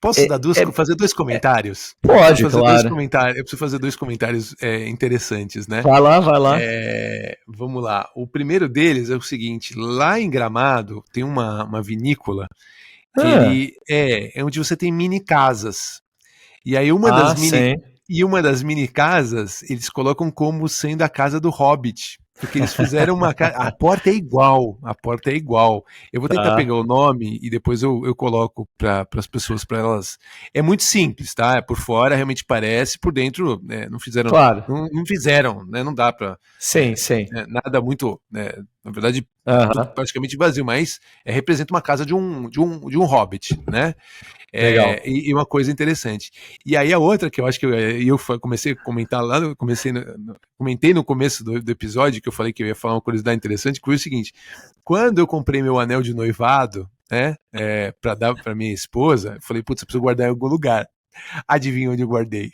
Posso fazer 2 comentários? Pode, claro. Eu preciso fazer 2 comentários interessantes, né? Vai lá. Vamos lá. O primeiro deles é o seguinte: lá em Gramado tem uma vinícola que ele é onde você tem mini casas. E aí uma das mini casas eles colocam como sendo a casa do Hobbit. Porque eles fizeram uma casa. A porta é igual. Eu vou tentar pegar o nome e depois eu coloco para as pessoas, para elas. É muito simples, tá? Por fora realmente parece, por dentro não fizeram. Claro. Não fizeram, né? Não dá para. Sim. Nada muito. Na verdade, praticamente vazio, mas representa uma casa de um hobbit, né? Legal. E uma coisa interessante. E aí a outra que eu acho que eu comecei a comentar lá, comentei no começo do episódio, que eu falei que eu ia falar uma curiosidade interessante, que foi o seguinte: quando eu comprei meu anel de noivado, né, para dar para minha esposa, eu falei, putz, eu preciso guardar em algum lugar. Adivinha onde eu guardei?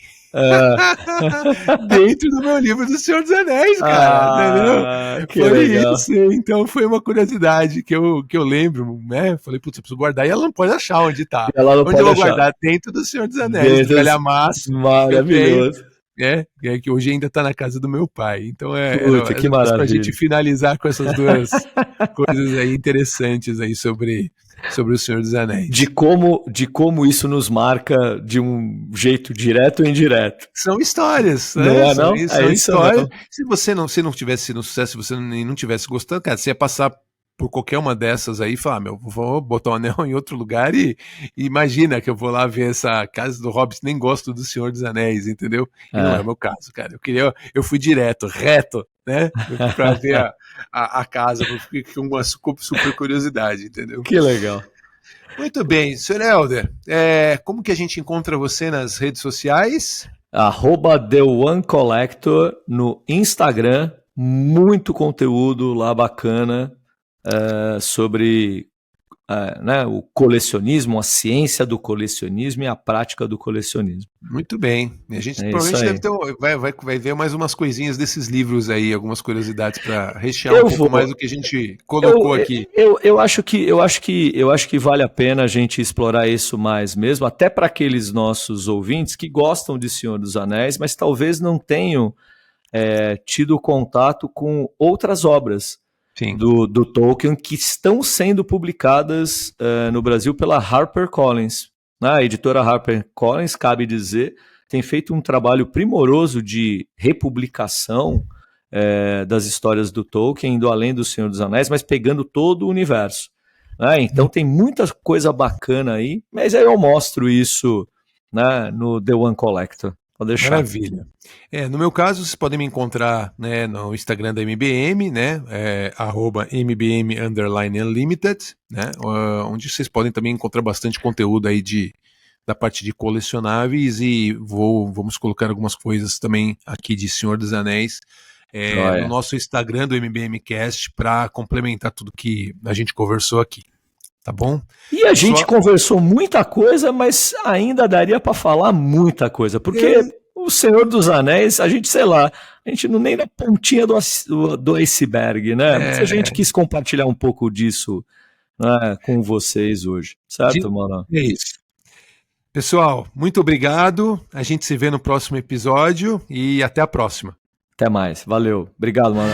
Dentro do meu livro do Senhor dos Anéis, cara. Que foi legal. Isso. Então foi uma curiosidade que eu lembro, né? Falei, putz, eu preciso guardar e ela não pode achar onde tá. Onde eu vou guardar? Dentro do Senhor dos Anéis, do calhamaço. Maravilhoso. Que hoje ainda tá na casa do meu pai. Então que maravilha. Pra gente finalizar com essas 2 coisas aí interessantes aí sobre o Senhor dos Anéis. De como isso nos marca de um jeito direto ou indireto. São histórias, né? São histórias. Não. Se você não tivesse sido um sucesso, se você não tivesse gostando, cara, você ia passar por qualquer uma dessas aí e falar, vou botar o anel em outro lugar e imagina que eu vou lá ver essa casa do Hobbit, nem gosto do Senhor dos Anéis, entendeu? E não é o meu caso, cara. Eu fui reto, né? Pra ver a casa, fiquei com uma super curiosidade, entendeu? Que legal. Muito bem, Sr. Helder, como que a gente encontra você nas redes sociais? @TheOneCollector no Instagram, muito conteúdo lá bacana sobre né, o colecionismo, a ciência do colecionismo e a prática do colecionismo. Muito bem. A gente provavelmente deve ter, vai ver mais umas coisinhas desses livros aí, algumas curiosidades para rechear pouco mais do que a gente colocou aqui. Eu acho que vale a pena a gente explorar isso mais mesmo, até para aqueles nossos ouvintes que gostam de Senhor dos Anéis, mas talvez não tenham tido contato com outras obras do Tolkien que estão sendo publicadas no Brasil pela HarperCollins. A editora HarperCollins, cabe dizer, tem feito um trabalho primoroso de republicação das histórias do Tolkien, indo além do Senhor dos Anéis, mas pegando todo o universo. Então tem muita coisa bacana aí, mas aí eu mostro isso, né, no The One Collector. Pode deixar. Maravilha. No meu caso, vocês podem me encontrar, né, no Instagram da MBM, né, @mbm_unlimited, né, onde vocês podem também encontrar bastante conteúdo aí da parte de colecionáveis, e vamos colocar algumas coisas também aqui de Senhor dos Anéis no nosso Instagram do MBMcast para complementar tudo que a gente conversou aqui. Tá bom? E a gente conversou muita coisa, mas ainda daria para falar muita coisa, porque o Senhor dos Anéis, a gente, sei lá, a gente não nem na pontinha do iceberg, né? Mas a gente quis compartilhar um pouco disso, né, com vocês hoje, certo, mano? É isso. Pessoal, muito obrigado. A gente se vê no próximo episódio e até a próxima. Até mais. Valeu. Obrigado, mano.